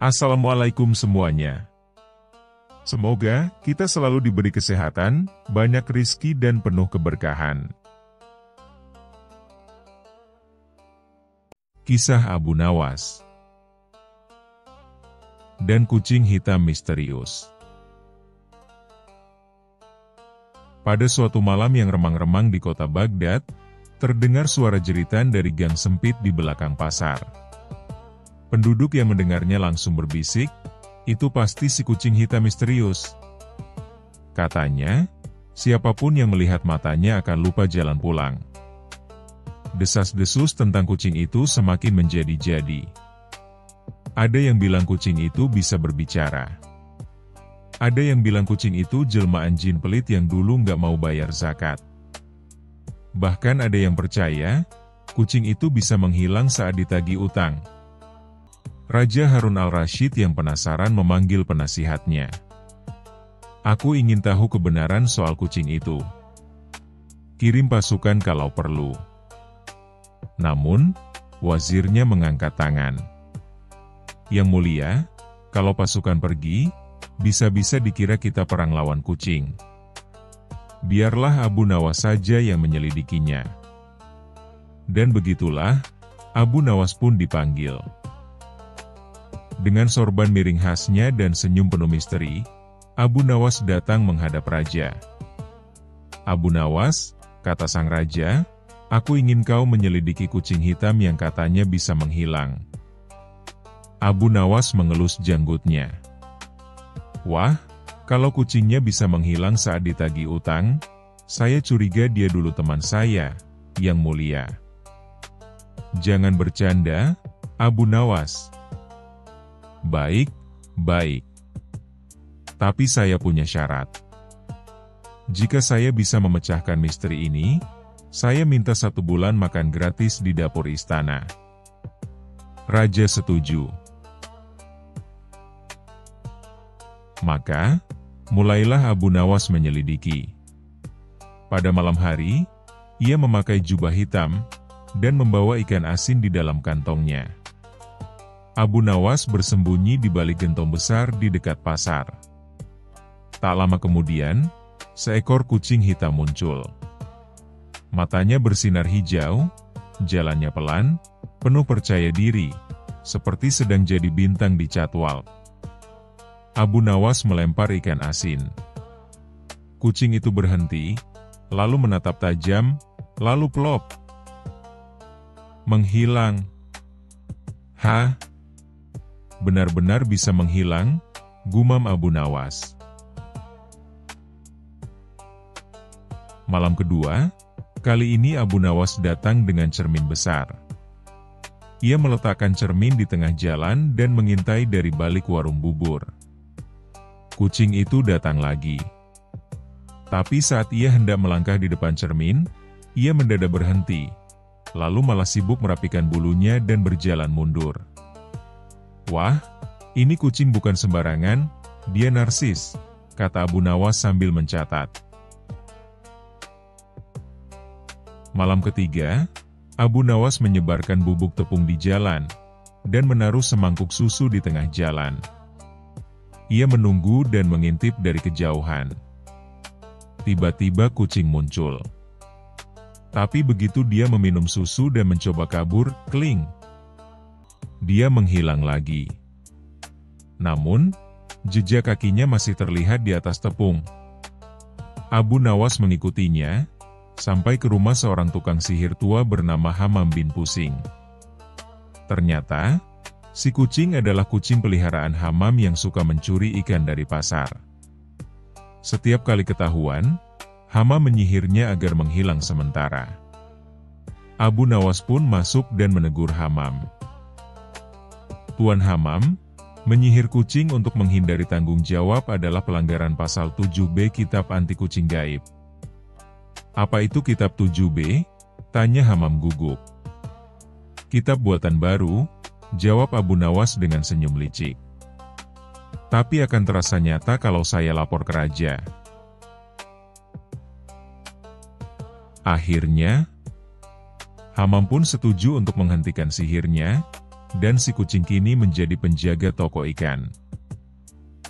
Assalamualaikum semuanya. Semoga kita selalu diberi kesehatan, banyak rizki dan penuh keberkahan. Kisah Abu Nawas dan kucing hitam misterius. Pada suatu malam yang remang-remang di kota Baghdad, terdengar suara jeritan dari gang sempit di belakang pasar. Penduduk yang mendengarnya langsung berbisik, itu pasti si kucing hitam misterius. Katanya, siapapun yang melihat matanya akan lupa jalan pulang. Desas-desus tentang kucing itu semakin menjadi-jadi. Ada yang bilang kucing itu bisa berbicara. Ada yang bilang kucing itu jelmaan jin pelit yang dulu nggak mau bayar zakat. Bahkan ada yang percaya, kucing itu bisa menghilang saat ditagih utang. Raja Harun al-Rasyid yang penasaran memanggil penasihatnya. Aku ingin tahu kebenaran soal kucing itu. Kirim pasukan kalau perlu. Namun, wazirnya mengangkat tangan. Yang mulia, kalau pasukan pergi, bisa-bisa dikira kita perang lawan kucing. Biarlah Abu Nawas saja yang menyelidikinya. Dan begitulah, Abu Nawas pun dipanggil. Dengan sorban miring khasnya dan senyum penuh misteri, Abu Nawas datang menghadap raja. Abu Nawas, kata sang raja, aku ingin kau menyelidiki kucing hitam yang katanya bisa menghilang. Abu Nawas mengelus janggutnya. Wah, kalau kucingnya bisa menghilang saat ditagih utang, saya curiga dia dulu teman saya, yang mulia. Jangan bercanda, Abu Nawas. Baik, baik. Tapi saya punya syarat. Jika saya bisa memecahkan misteri ini, saya minta 1 bulan makan gratis di dapur istana. Raja setuju. Maka, mulailah Abu Nawas menyelidiki. Pada malam hari, ia memakai jubah hitam, dan membawa ikan asin di dalam kantongnya. Abu Nawas bersembunyi di balik gentong besar di dekat pasar. Tak lama kemudian, seekor kucing hitam muncul. Matanya bersinar hijau, jalannya pelan, penuh percaya diri, seperti sedang jadi bintang di catwalk. Abu Nawas melempar ikan asin. Kucing itu berhenti, lalu menatap tajam, lalu plop. Menghilang. Hah? Benar-benar bisa menghilang, gumam Abu Nawas. Malam kedua, kali ini Abu Nawas datang dengan cermin besar. Ia meletakkan cermin di tengah jalan dan mengintai dari balik warung bubur. Kucing itu datang lagi. Tapi saat ia hendak melangkah di depan cermin, ia mendadak berhenti, lalu malah sibuk merapikan bulunya dan berjalan mundur. Wah, ini kucing bukan sembarangan, dia narsis, kata Abu Nawas sambil mencatat. Malam ketiga, Abu Nawas menyebarkan bubuk tepung di jalan, dan menaruh semangkuk susu di tengah jalan. Ia menunggu dan mengintip dari kejauhan. Tiba-tiba kucing muncul. Tapi begitu dia meminum susu dan mencoba kabur, kling. Dia menghilang lagi. Namun, jejak kakinya masih terlihat di atas tepung. Abu Nawas mengikutinya, sampai ke rumah seorang tukang sihir tua bernama Hamam bin Pusing. Ternyata, si kucing adalah kucing peliharaan Hamam yang suka mencuri ikan dari pasar. Setiap kali ketahuan, Hamam menyihirnya agar menghilang sementara. Abu Nawas pun masuk dan menegur Hamam. Tuan Hamam, menyihir kucing untuk menghindari tanggung jawab adalah pelanggaran pasal 7B Kitab Anti Kucing Gaib. Apa itu Kitab 7B? Tanya Hamam gugup. Kitab buatan baru, jawab Abu Nawas dengan senyum licik. Tapi akan terasa nyata kalau saya lapor ke raja. Akhirnya, Hamam pun setuju untuk menghentikan sihirnya, dan si kucing kini menjadi penjaga toko ikan.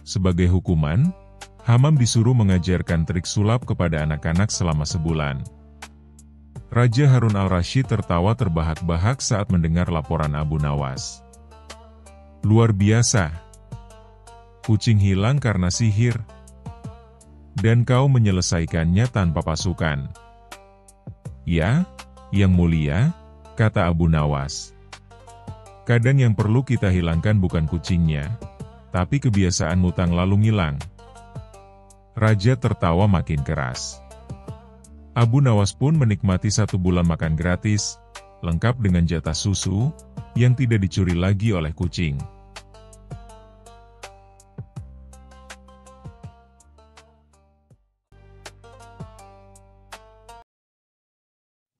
Sebagai hukuman, Hamam disuruh mengajarkan trik sulap kepada anak-anak selama sebulan. Raja Harun al-Rasyid tertawa terbahak-bahak saat mendengar laporan Abu Nawas. Luar biasa. Kucing hilang karena sihir. Dan kau menyelesaikannya tanpa pasukan. Ya, Yang Mulia, kata Abu Nawas. Kadang yang perlu kita hilangkan bukan kucingnya, tapi kebiasaan ngutang lalu ngilang. Raja tertawa makin keras. Abu Nawas pun menikmati 1 bulan makan gratis, lengkap dengan jatah susu, yang tidak dicuri lagi oleh kucing.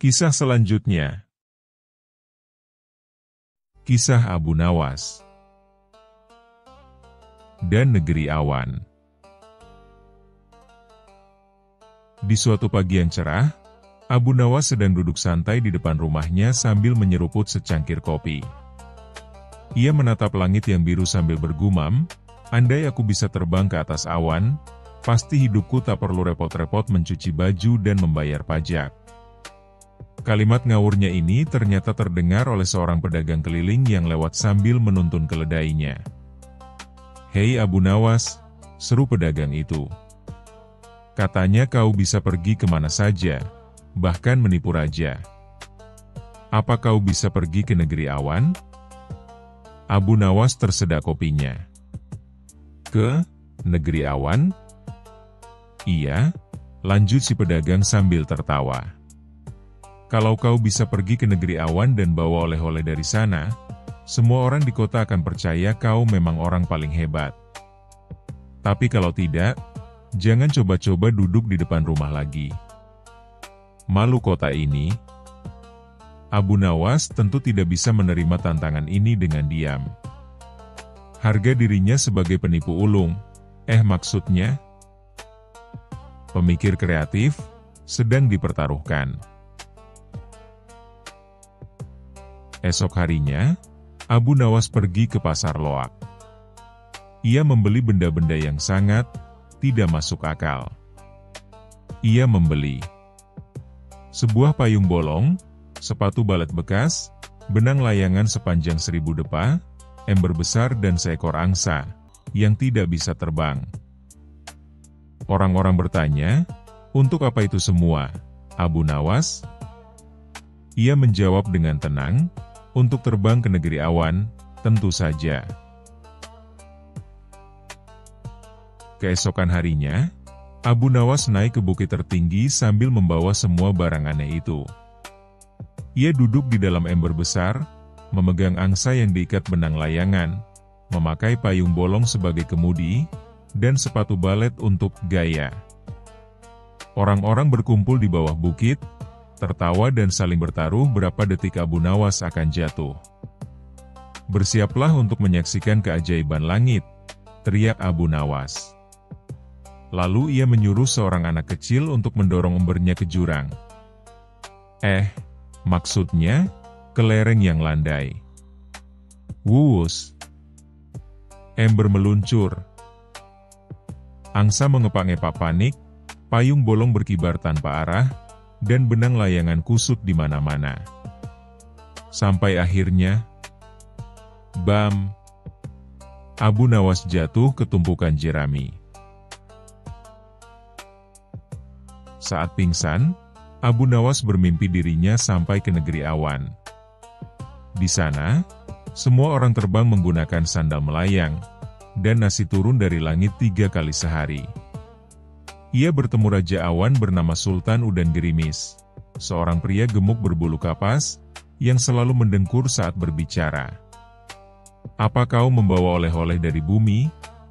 Kisah selanjutnya. Kisah Abu Nawas dan Negeri Awan. Di suatu pagi yang cerah, Abu Nawas sedang duduk santai di depan rumahnya sambil menyeruput secangkir kopi. Ia menatap langit yang biru sambil bergumam, andai aku bisa terbang ke atas awan, pasti hidupku tak perlu repot-repot mencuci baju dan membayar pajak. Kalimat ngawurnya ini ternyata terdengar oleh seorang pedagang keliling yang lewat sambil menuntun keledainya. "Hei Abu Nawas," seru pedagang itu. "Katanya kau bisa pergi kemana saja, bahkan menipu raja. Apa kau bisa pergi ke negeri awan?" Abu Nawas tersedak kopinya. "Ke negeri awan?" "Iya," lanjut si pedagang sambil tertawa. "Kalau kau bisa pergi ke negeri awan dan bawa oleh-oleh dari sana, semua orang di kota akan percaya kau memang orang paling hebat. Tapi kalau tidak, jangan coba-coba duduk di depan rumah lagi. Malu kota ini." Abu Nawas tentu tidak bisa menerima tantangan ini dengan diam. Harga dirinya sebagai penipu ulung, maksudnya, pemikir kreatif, sedang dipertaruhkan. Esok harinya, Abu Nawas pergi ke pasar Loak. Ia membeli benda-benda yang sangat tidak masuk akal. Ia membeli sebuah payung bolong, sepatu balet bekas, benang layangan sepanjang 1000 depa, ember besar dan seekor angsa, yang tidak bisa terbang. Orang-orang bertanya, "Untuk apa itu semua, Abu Nawas?" Ia menjawab dengan tenang, "Untuk terbang ke negeri awan, tentu saja." Keesokan harinya, Abu Nawas naik ke bukit tertinggi sambil membawa semua barang aneh itu. Ia duduk di dalam ember besar, memegang angsa yang diikat benang layangan, memakai payung bolong sebagai kemudi, dan sepatu balet untuk gaya. Orang-orang berkumpul di bawah bukit, tertawa dan saling bertaruh berapa detik Abu Nawas akan jatuh. "Bersiaplah untuk menyaksikan keajaiban langit," teriak Abu Nawas. Lalu ia menyuruh seorang anak kecil untuk mendorong embernya ke jurang. Maksudnya, ke lereng yang landai. Wuus! Ember meluncur. Angsa mengepak-ngepak panik, payung bolong berkibar tanpa arah, dan benang layangan kusut di mana-mana. Sampai akhirnya, bam! Abu Nawas jatuh ke tumpukan jerami. Saat pingsan, Abu Nawas bermimpi dirinya sampai ke negeri awan. Di sana, semua orang terbang menggunakan sandal melayang, dan nasi turun dari langit 3 kali sehari. Ia bertemu Raja Awan bernama Sultan Udan Gerimis, seorang pria gemuk berbulu kapas, yang selalu mendengkur saat berbicara. "Apa kau membawa oleh-oleh dari bumi?"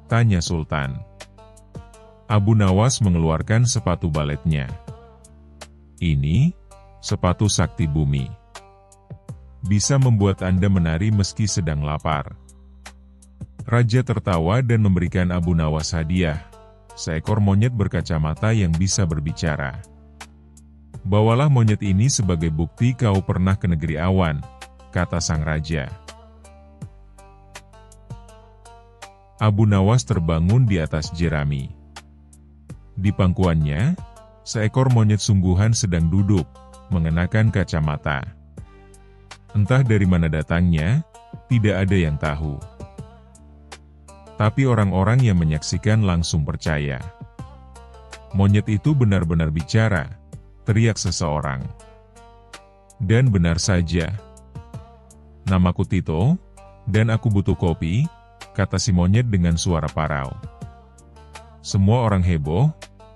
tanya Sultan. Abu Nawas mengeluarkan sepatu baletnya. "Ini, sepatu sakti bumi. Bisa membuat Anda menari meski sedang lapar." Raja tertawa dan memberikan Abu Nawas hadiah, seekor monyet berkacamata yang bisa berbicara. "Bawalah monyet ini sebagai bukti kau pernah ke negeri awan," kata sang raja. Abu Nawas terbangun di atas jerami. Di pangkuannya, seekor monyet sungguhan sedang duduk, mengenakan kacamata. Entah dari mana datangnya, tidak ada yang tahu. Tapi orang-orang yang menyaksikan langsung percaya. Monyet itu benar-benar bicara, teriak seseorang. Dan benar saja. Namaku Tito, dan aku butuh kopi, kata si monyet dengan suara parau. Semua orang heboh,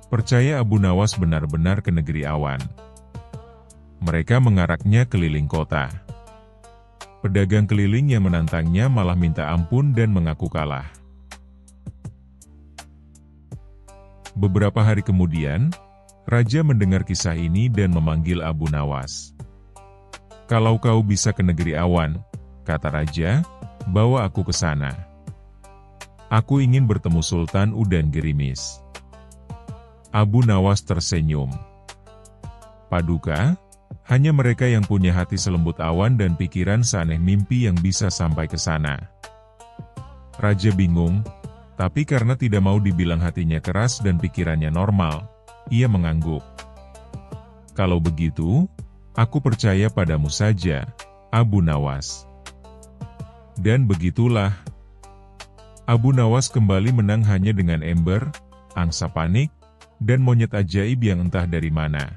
percaya Abu Nawas benar-benar ke negeri awan. Mereka mengaraknya keliling kota. Pedagang keliling yang menantangnya malah minta ampun dan mengaku kalah. Beberapa hari kemudian, raja mendengar kisah ini dan memanggil Abu Nawas. "Kalau kau bisa ke negeri awan," kata raja, "bawa aku ke sana. Aku ingin bertemu Sultan Udan Gerimis." Abu Nawas tersenyum. "Paduka, hanya mereka yang punya hati selembut awan dan pikiran seaneh mimpi yang bisa sampai ke sana." Raja bingung, tapi karena tidak mau dibilang hatinya keras dan pikirannya normal, ia mengangguk. "Kalau begitu, aku percaya padamu saja, Abu Nawas." Dan begitulah. Abu Nawas kembali menang hanya dengan ember, angsa panik, dan monyet ajaib yang entah dari mana.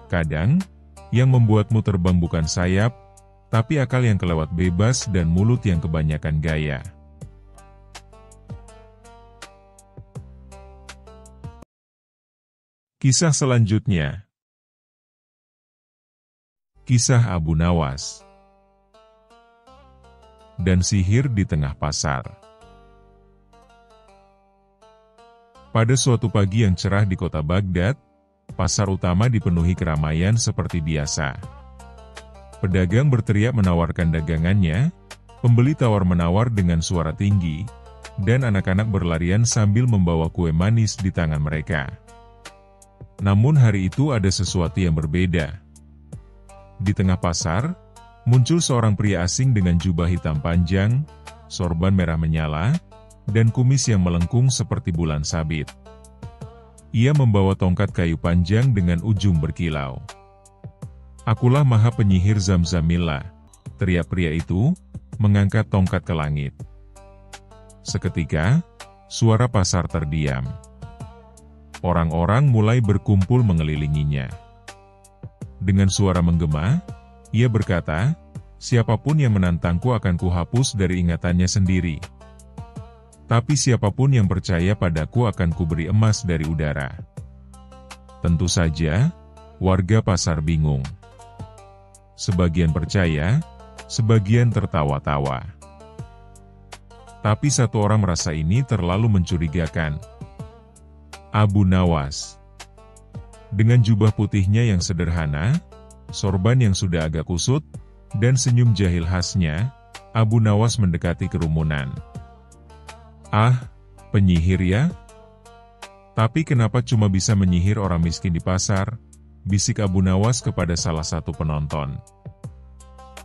Kadang, yang membuatmu terbang bukan sayap, tapi akal yang kelewat bebas dan mulut yang kebanyakan gaya. Kisah selanjutnya. Kisah Abu Nawas dan sihir di tengah pasar. Pada suatu pagi yang cerah di kota Baghdad, pasar utama dipenuhi keramaian seperti biasa. Pedagang berteriak menawarkan dagangannya, pembeli tawar-menawar dengan suara tinggi, dan anak-anak berlarian sambil membawa kue manis di tangan mereka. Namun hari itu ada sesuatu yang berbeda. Di tengah pasar, muncul seorang pria asing dengan jubah hitam panjang, sorban merah menyala, dan kumis yang melengkung seperti bulan sabit. Ia membawa tongkat kayu panjang dengan ujung berkilau. "Akulah Maha Penyihir Zamzamillah," teriak pria itu, mengangkat tongkat ke langit. Seketika, suara pasar terdiam. Orang-orang mulai berkumpul mengelilinginya. Dengan suara menggema, ia berkata, "Siapapun yang menantangku akan kuhapus dari ingatannya sendiri. Tapi siapapun yang percaya padaku akan kuberi emas dari udara." Tentu saja, warga pasar bingung. Sebagian percaya, sebagian tertawa-tawa. Tapi satu orang merasa ini terlalu mencurigakan. Abu Nawas. Dengan jubah putihnya yang sederhana, sorban yang sudah agak kusut, dan senyum jahil khasnya, Abu Nawas mendekati kerumunan. "Ah, penyihir ya? Tapi kenapa cuma bisa menyihir orang miskin di pasar?" bisik Abu Nawas kepada salah satu penonton.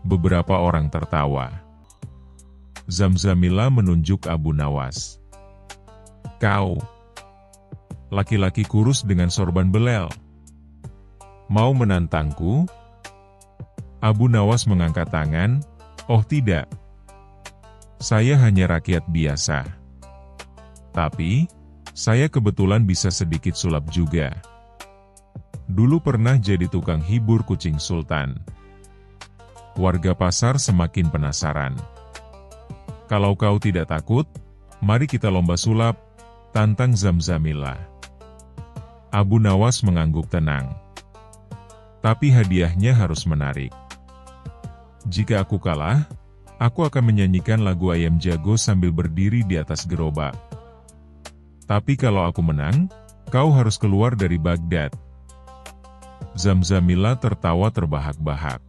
Beberapa orang tertawa. Zamzamillah menunjuk Abu Nawas. "Kau, laki-laki kurus dengan sorban belel, mau menantangku?" Abu Nawas mengangkat tangan, "Oh tidak. Saya hanya rakyat biasa. Tapi, saya kebetulan bisa sedikit sulap juga. Dulu pernah jadi tukang hibur kucing sultan." Warga pasar semakin penasaran. "Kalau kau tidak takut, mari kita lomba sulap," tantang Zamzamillah. Abu Nawas mengangguk tenang. "Tapi hadiahnya harus menarik. Jika aku kalah, aku akan menyanyikan lagu Ayam Jago sambil berdiri di atas gerobak. Tapi kalau aku menang, kau harus keluar dari Baghdad." Zamzamillah tertawa terbahak-bahak.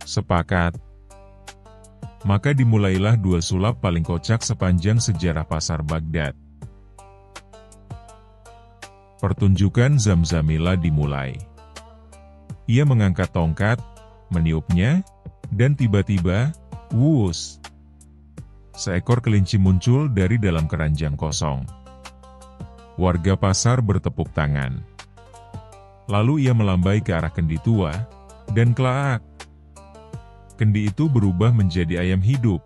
"Sepakat." Maka dimulailah dua sulap paling kocak sepanjang sejarah pasar Baghdad. Pertunjukan Zamzamillah dimulai. Ia mengangkat tongkat, meniupnya, dan tiba-tiba, Wus! Seekor kelinci muncul dari dalam keranjang kosong. Warga pasar bertepuk tangan. Lalu ia melambai ke arah kendi tua, dan klaak! Kendi itu berubah menjadi ayam hidup.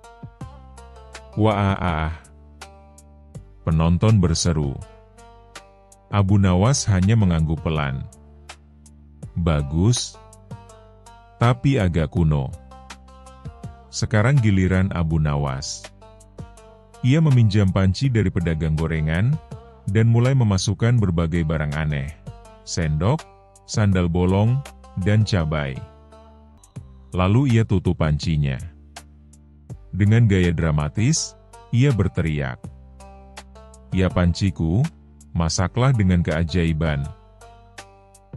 Wah! Penonton berseru. Abu Nawas hanya mengangguk pelan. Bagus, tapi agak kuno. Sekarang giliran Abu Nawas. Ia meminjam panci dari pedagang gorengan, dan mulai memasukkan berbagai barang aneh. Sendok, sandal bolong, dan cabai. Lalu ia tutup pancinya. Dengan gaya dramatis, ia berteriak. Ya panciku, masaklah dengan keajaiban.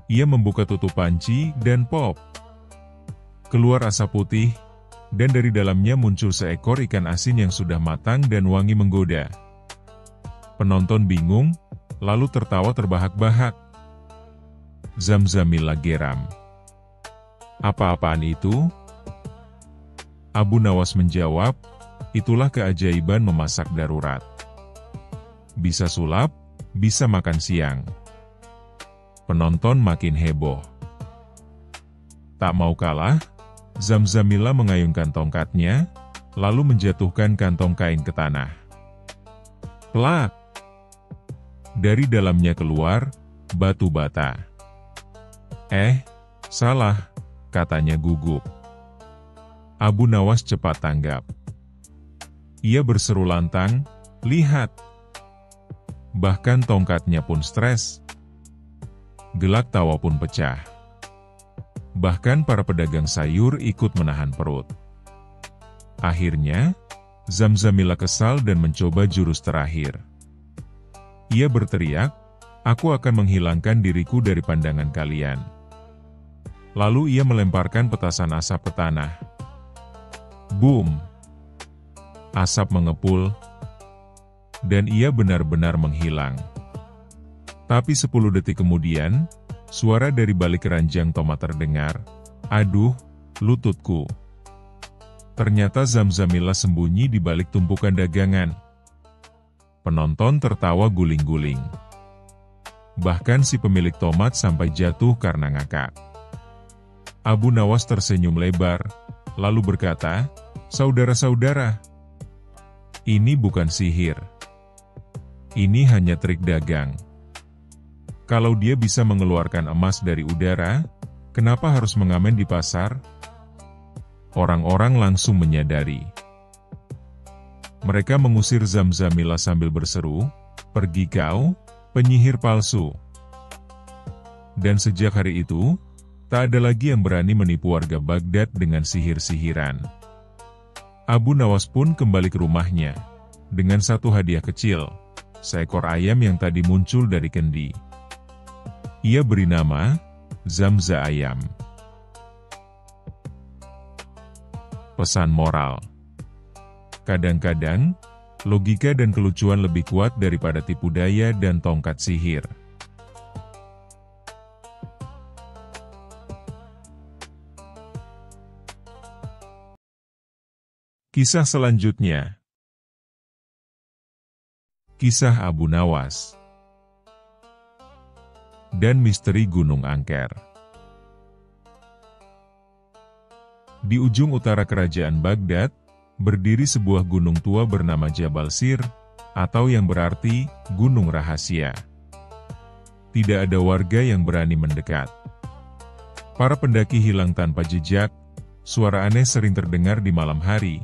Ia membuka tutup panci dan pop. Keluar asap putih, dan dari dalamnya muncul seekor ikan asin yang sudah matang dan wangi menggoda. Penonton bingung, lalu tertawa terbahak-bahak. Zamzamillah geram. Apa-apaan itu? Abu Nawas menjawab, itulah keajaiban memasak darurat. Bisa sulap, bisa makan siang. Penonton makin heboh. Tak mau kalah, Zamzamillah mengayunkan tongkatnya, lalu menjatuhkan kantong kain ke tanah. Plak! Dari dalamnya keluar batu bata. Salah, katanya gugup. Abu Nawas cepat tanggap. Ia berseru lantang, lihat! Bahkan tongkatnya pun stres. Gelak tawa pun pecah. Bahkan para pedagang sayur ikut menahan perut. Akhirnya, Zamzamillah kesal dan mencoba jurus terakhir. Ia berteriak, aku akan menghilangkan diriku dari pandangan kalian. Lalu ia melemparkan petasan asap ke tanah. Boom! Asap mengepul, dan ia benar-benar menghilang. Tapi 10 detik kemudian, suara dari balik keranjang tomat terdengar, aduh, lututku. Ternyata Zamzamillah sembunyi di balik tumpukan dagangan. Penonton tertawa guling-guling. Bahkan si pemilik tomat sampai jatuh karena ngakak. Abu Nawas tersenyum lebar, lalu berkata, saudara-saudara, ini bukan sihir. Ini hanya trik dagang. Kalau dia bisa mengeluarkan emas dari udara, kenapa harus mengamen di pasar? Orang-orang langsung menyadari. Mereka mengusir Zamzamillah sambil berseru, pergi kau, penyihir palsu. Dan sejak hari itu, tak ada lagi yang berani menipu warga Baghdad dengan sihir-sihiran. Abu Nawas pun kembali ke rumahnya, dengan satu hadiah kecil, seekor ayam yang tadi muncul dari kendi. Ia beri nama, Zamza Ayam. Pesan moral. Kadang-kadang, logika dan kelucuan lebih kuat daripada tipu daya dan tongkat sihir. Kisah selanjutnya. Kisah Abu Nawas dan misteri Gunung Angker. Di ujung utara kerajaan Baghdad, berdiri sebuah gunung tua bernama Jabal Sir, atau yang berarti Gunung Rahasia. Tidak ada warga yang berani mendekat. Para pendaki hilang tanpa jejak, suara aneh sering terdengar di malam hari,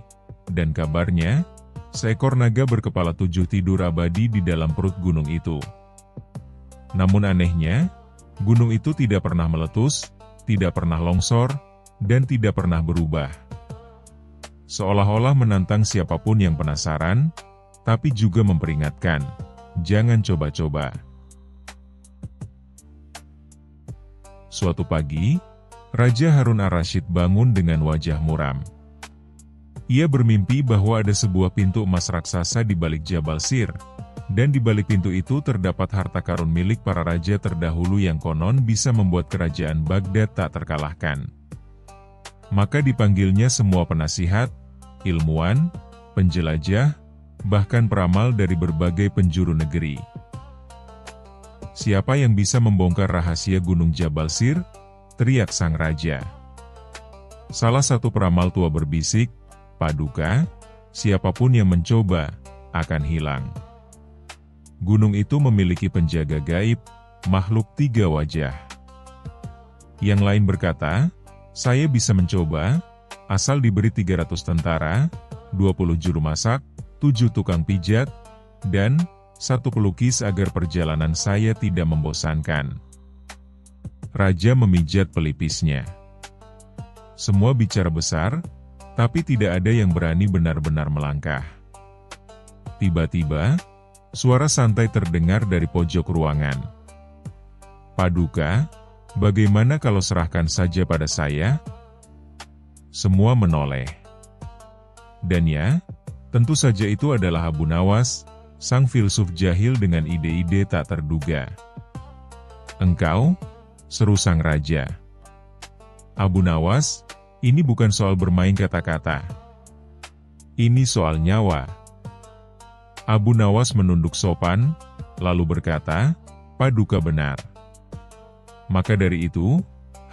dan kabarnya, seekor naga berkepala 7 tidur abadi di dalam perut gunung itu. Namun anehnya, gunung itu tidak pernah meletus, tidak pernah longsor, dan tidak pernah berubah. Seolah-olah menantang siapapun yang penasaran, tapi juga memperingatkan, jangan coba-coba. Suatu pagi, Raja Harun ar-Rasyid bangun dengan wajah muram. Ia bermimpi bahwa ada sebuah pintu emas raksasa di balik Jabal Sir, dan di balik pintu itu terdapat harta karun milik para raja terdahulu yang konon bisa membuat kerajaan Baghdad tak terkalahkan. Maka dipanggilnya semua penasihat, ilmuwan, penjelajah, bahkan peramal dari berbagai penjuru negeri. "Siapa yang bisa membongkar rahasia Gunung Jabal Sir?" teriak sang raja. Salah satu peramal tua berbisik, "Paduka, siapapun yang mencoba, akan hilang." Gunung itu memiliki penjaga gaib, makhluk 3 wajah. Yang lain berkata, "Saya bisa mencoba, asal diberi 300 tentara, 20 juru masak, 7 tukang pijat, dan 1 pelukis agar perjalanan saya tidak membosankan." Raja memijat pelipisnya. Semua bicara besar, tapi tidak ada yang berani benar-benar melangkah. Tiba-tiba, suara santai terdengar dari pojok ruangan. "Paduka, bagaimana kalau serahkan saja pada saya?" Semua menoleh. Dan ya, tentu saja itu adalah Abu Nawas, sang filsuf jahil dengan ide-ide tak terduga. "Engkau?" seru sang raja. "Abu Nawas, ini bukan soal bermain kata-kata. Ini soal nyawa." Abu Nawas menunduk sopan, lalu berkata, "Paduka benar. Maka dari itu,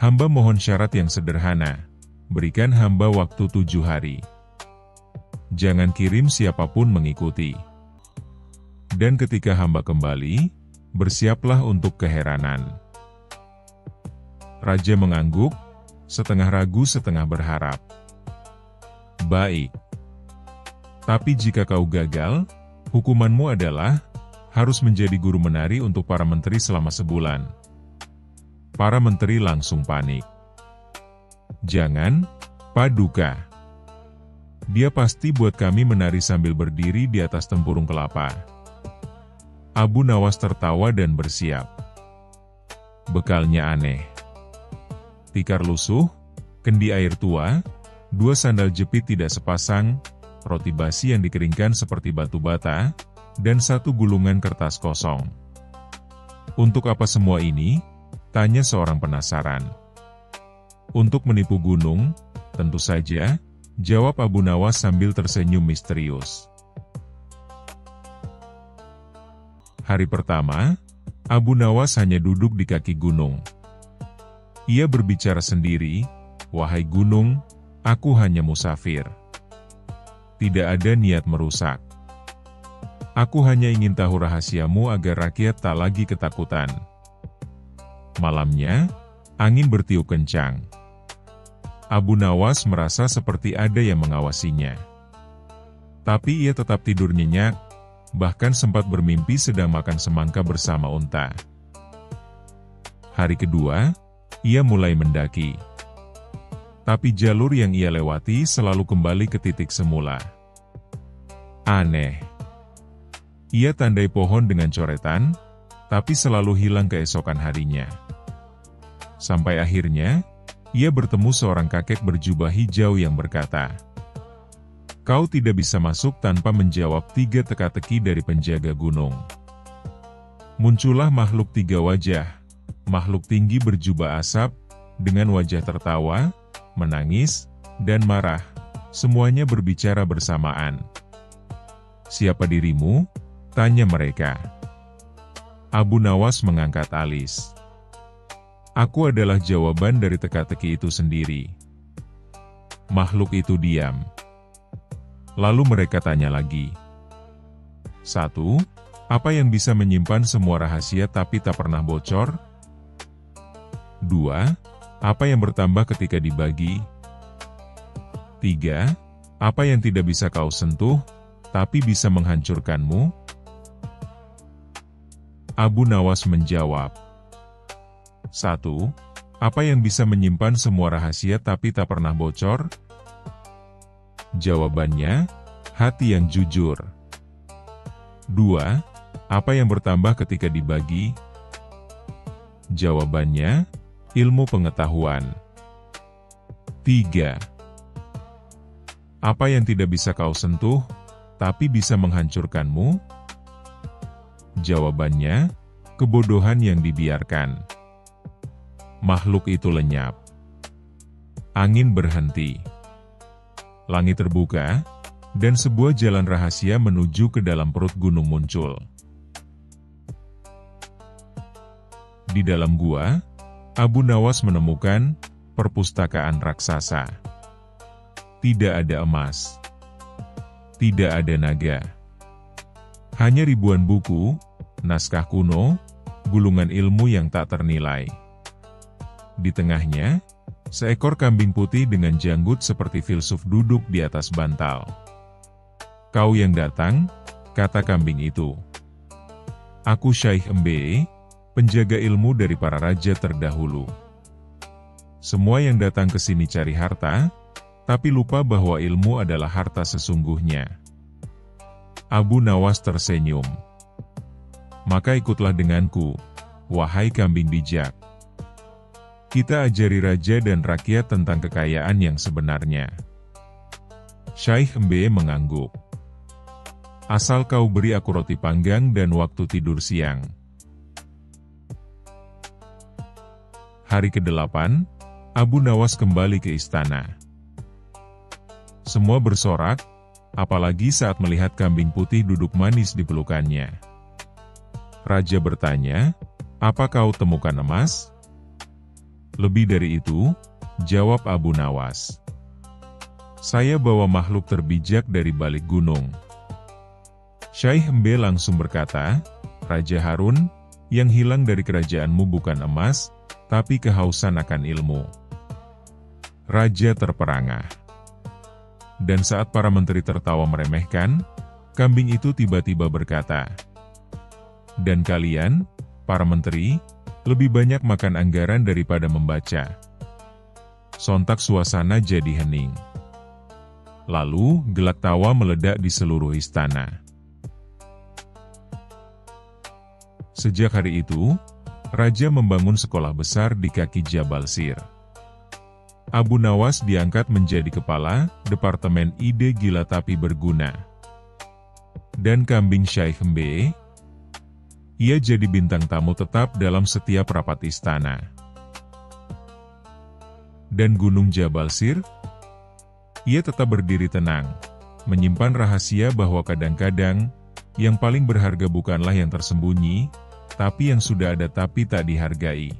hamba mohon syarat yang sederhana. Berikan hamba waktu 7 hari. Jangan kirim siapapun mengikuti. Dan ketika hamba kembali, bersiaplah untuk keheranan." Raja mengangguk, setengah ragu setengah berharap. "Baik. Tapi jika kau gagal, hukumanmu adalah harus menjadi guru menari untuk para menteri selama sebulan." Para menteri langsung panik. "Jangan, Paduka. Dia pasti buat kami menari sambil berdiri di atas tempurung kelapa." Abu Nawas tertawa dan bersiap. Bekalnya aneh. Tikar lusuh, kendi air tua, 2 sandal jepit tidak sepasang, roti basi yang dikeringkan seperti batu bata, dan 1 gulungan kertas kosong. "Untuk apa semua ini?" tanya seorang penasaran. "Untuk menipu gunung, tentu saja," jawab Abu Nawas sambil tersenyum misterius. Hari pertama, Abu Nawas hanya duduk di kaki gunung. Ia berbicara sendiri, "Wahai gunung, aku hanya musafir. Tidak ada niat merusak. Aku hanya ingin tahu rahasiamu agar rakyat tak lagi ketakutan." Malamnya, angin bertiup kencang. Abu Nawas merasa seperti ada yang mengawasinya. Tapi ia tetap tidur nyenyak, bahkan sempat bermimpi sedang makan semangka bersama unta. Hari kedua, ia mulai mendaki. Tapi jalur yang ia lewati selalu kembali ke titik semula. Aneh. Ia tandai pohon dengan coretan, tapi selalu hilang keesokan harinya. Sampai akhirnya, ia bertemu seorang kakek berjubah hijau yang berkata, "Kau tidak bisa masuk tanpa menjawab 3 teka-teki dari penjaga gunung." Muncullah makhluk 3 wajah, makhluk tinggi berjubah asap, dengan wajah tertawa, menangis, dan marah, semuanya berbicara bersamaan. "Siapa dirimu?" tanya mereka. Abu Nawas mengangkat alis. "Aku adalah jawaban dari teka-teki itu sendiri." Makhluk itu diam. Lalu mereka tanya lagi. 1. Apa yang bisa menyimpan semua rahasia tapi tak pernah bocor? 2. Apa yang bertambah ketika dibagi? 3. Apa yang tidak bisa kau sentuh, tapi bisa menghancurkanmu? Abu Nawas menjawab. 1. Apa yang bisa menyimpan semua rahasia tapi tak pernah bocor? Jawabannya, hati yang jujur. 2. Apa yang bertambah ketika dibagi? Jawabannya, ilmu pengetahuan. 3. Apa yang tidak bisa kau sentuh, tapi bisa menghancurkanmu? Jawabannya, kebodohan yang dibiarkan. Makhluk itu lenyap. Angin berhenti. Langit terbuka, dan sebuah jalan rahasia menuju ke dalam perut gunung muncul. Di dalam gua, Abu Nawas menemukan perpustakaan raksasa. Tidak ada emas. Tidak ada naga. Hanya ribuan buku, naskah kuno, gulungan ilmu yang tak ternilai. Di tengahnya, seekor kambing putih dengan janggut seperti filsuf duduk di atas bantal. "Kau yang datang," kata kambing itu. "Aku Syekh Mbe, penjaga ilmu dari para raja terdahulu. Semua yang datang ke sini cari harta, tapi lupa bahwa ilmu adalah harta sesungguhnya." Abu Nawas tersenyum. "Maka ikutlah denganku, wahai kambing bijak. Kita ajari raja dan rakyat tentang kekayaan yang sebenarnya." Syekh Mbe mengangguk. "Asal kau beri aku roti panggang dan waktu tidur siang." Hari ke-8, Abu Nawas kembali ke istana. Semua bersorak, apalagi saat melihat kambing putih duduk manis di pelukannya. Raja bertanya, "Apa kau temukan emas?" "Lebih dari itu," jawab Abu Nawas. "Saya bawa makhluk terbijak dari balik gunung." Syekh Mbe langsung berkata, "Raja Harun, yang hilang dari kerajaanmu bukan emas, tapi kehausan akan ilmu." Raja terperangah. Dan saat para menteri tertawa meremehkan, kambing itu tiba-tiba berkata, "Dan kalian, para menteri, lebih banyak makan anggaran daripada membaca." Sontak suasana jadi hening. Lalu, gelak tawa meledak di seluruh istana. Sejak hari itu, Raja membangun sekolah besar di kaki Jabal Sir. Abu Nawas diangkat menjadi kepala Departemen Ide Gila Tapi Berguna. Dan kambing Syekh Mbe, ia jadi bintang tamu tetap dalam setiap rapat istana. Dan Gunung Jabal Sir, ia tetap berdiri tenang, menyimpan rahasia bahwa kadang-kadang, yang paling berharga bukanlah yang tersembunyi, tapi yang sudah ada tapi tak dihargai.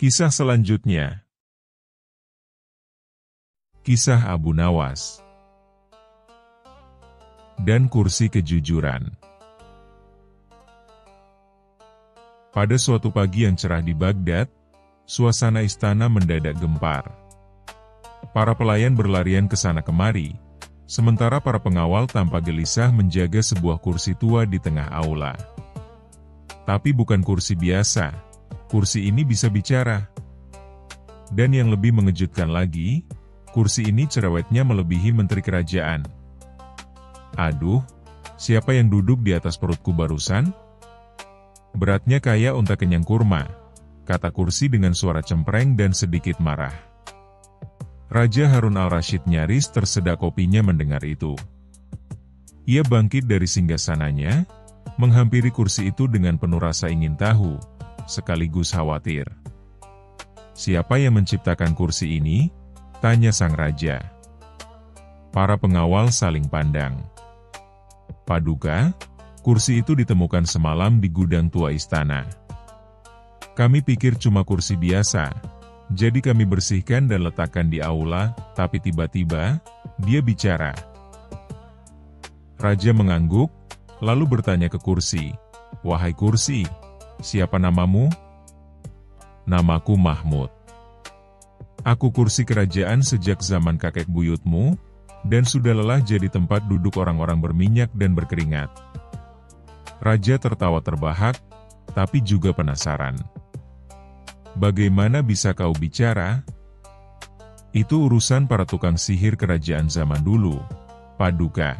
Kisah selanjutnya. Kisah Abu Nawas dan kursi kejujuran. Pada suatu pagi yang cerah di Baghdad, suasana istana mendadak gempar. Para pelayan berlarian ke sana kemari, sementara para pengawal tanpa gelisah menjaga sebuah kursi tua di tengah aula. Tapi bukan kursi biasa. Kursi ini bisa bicara. Dan yang lebih mengejutkan lagi, kursi ini cerewetnya melebihi menteri kerajaan. "Aduh, siapa yang duduk di atas perutku barusan? Beratnya kayak unta kenyang kurma," kata kursi dengan suara cempreng dan sedikit marah. Raja Harun al-Rasyid nyaris tersedak kopinya mendengar itu. Ia bangkit dari singgasananya, menghampiri kursi itu dengan penuh rasa ingin tahu, sekaligus khawatir. "Siapa yang menciptakan kursi ini?" tanya sang raja. Para pengawal saling pandang. "Paduka, kursi itu ditemukan semalam di gudang tua istana. Kami pikir cuma kursi biasa, jadi kami bersihkan dan letakkan di aula, tapi tiba-tiba, dia bicara." Raja mengangguk, lalu bertanya ke kursi, "Wahai kursi, siapa namamu?" "Namaku Mahmud. Aku kursi kerajaan sejak zaman kakek buyutmu, dan sudah lelah jadi tempat duduk orang-orang berminyak dan berkeringat." Raja tertawa terbahak, tapi juga penasaran. "Bagaimana bisa kau bicara?" "Itu urusan para tukang sihir kerajaan zaman dulu, Paduka.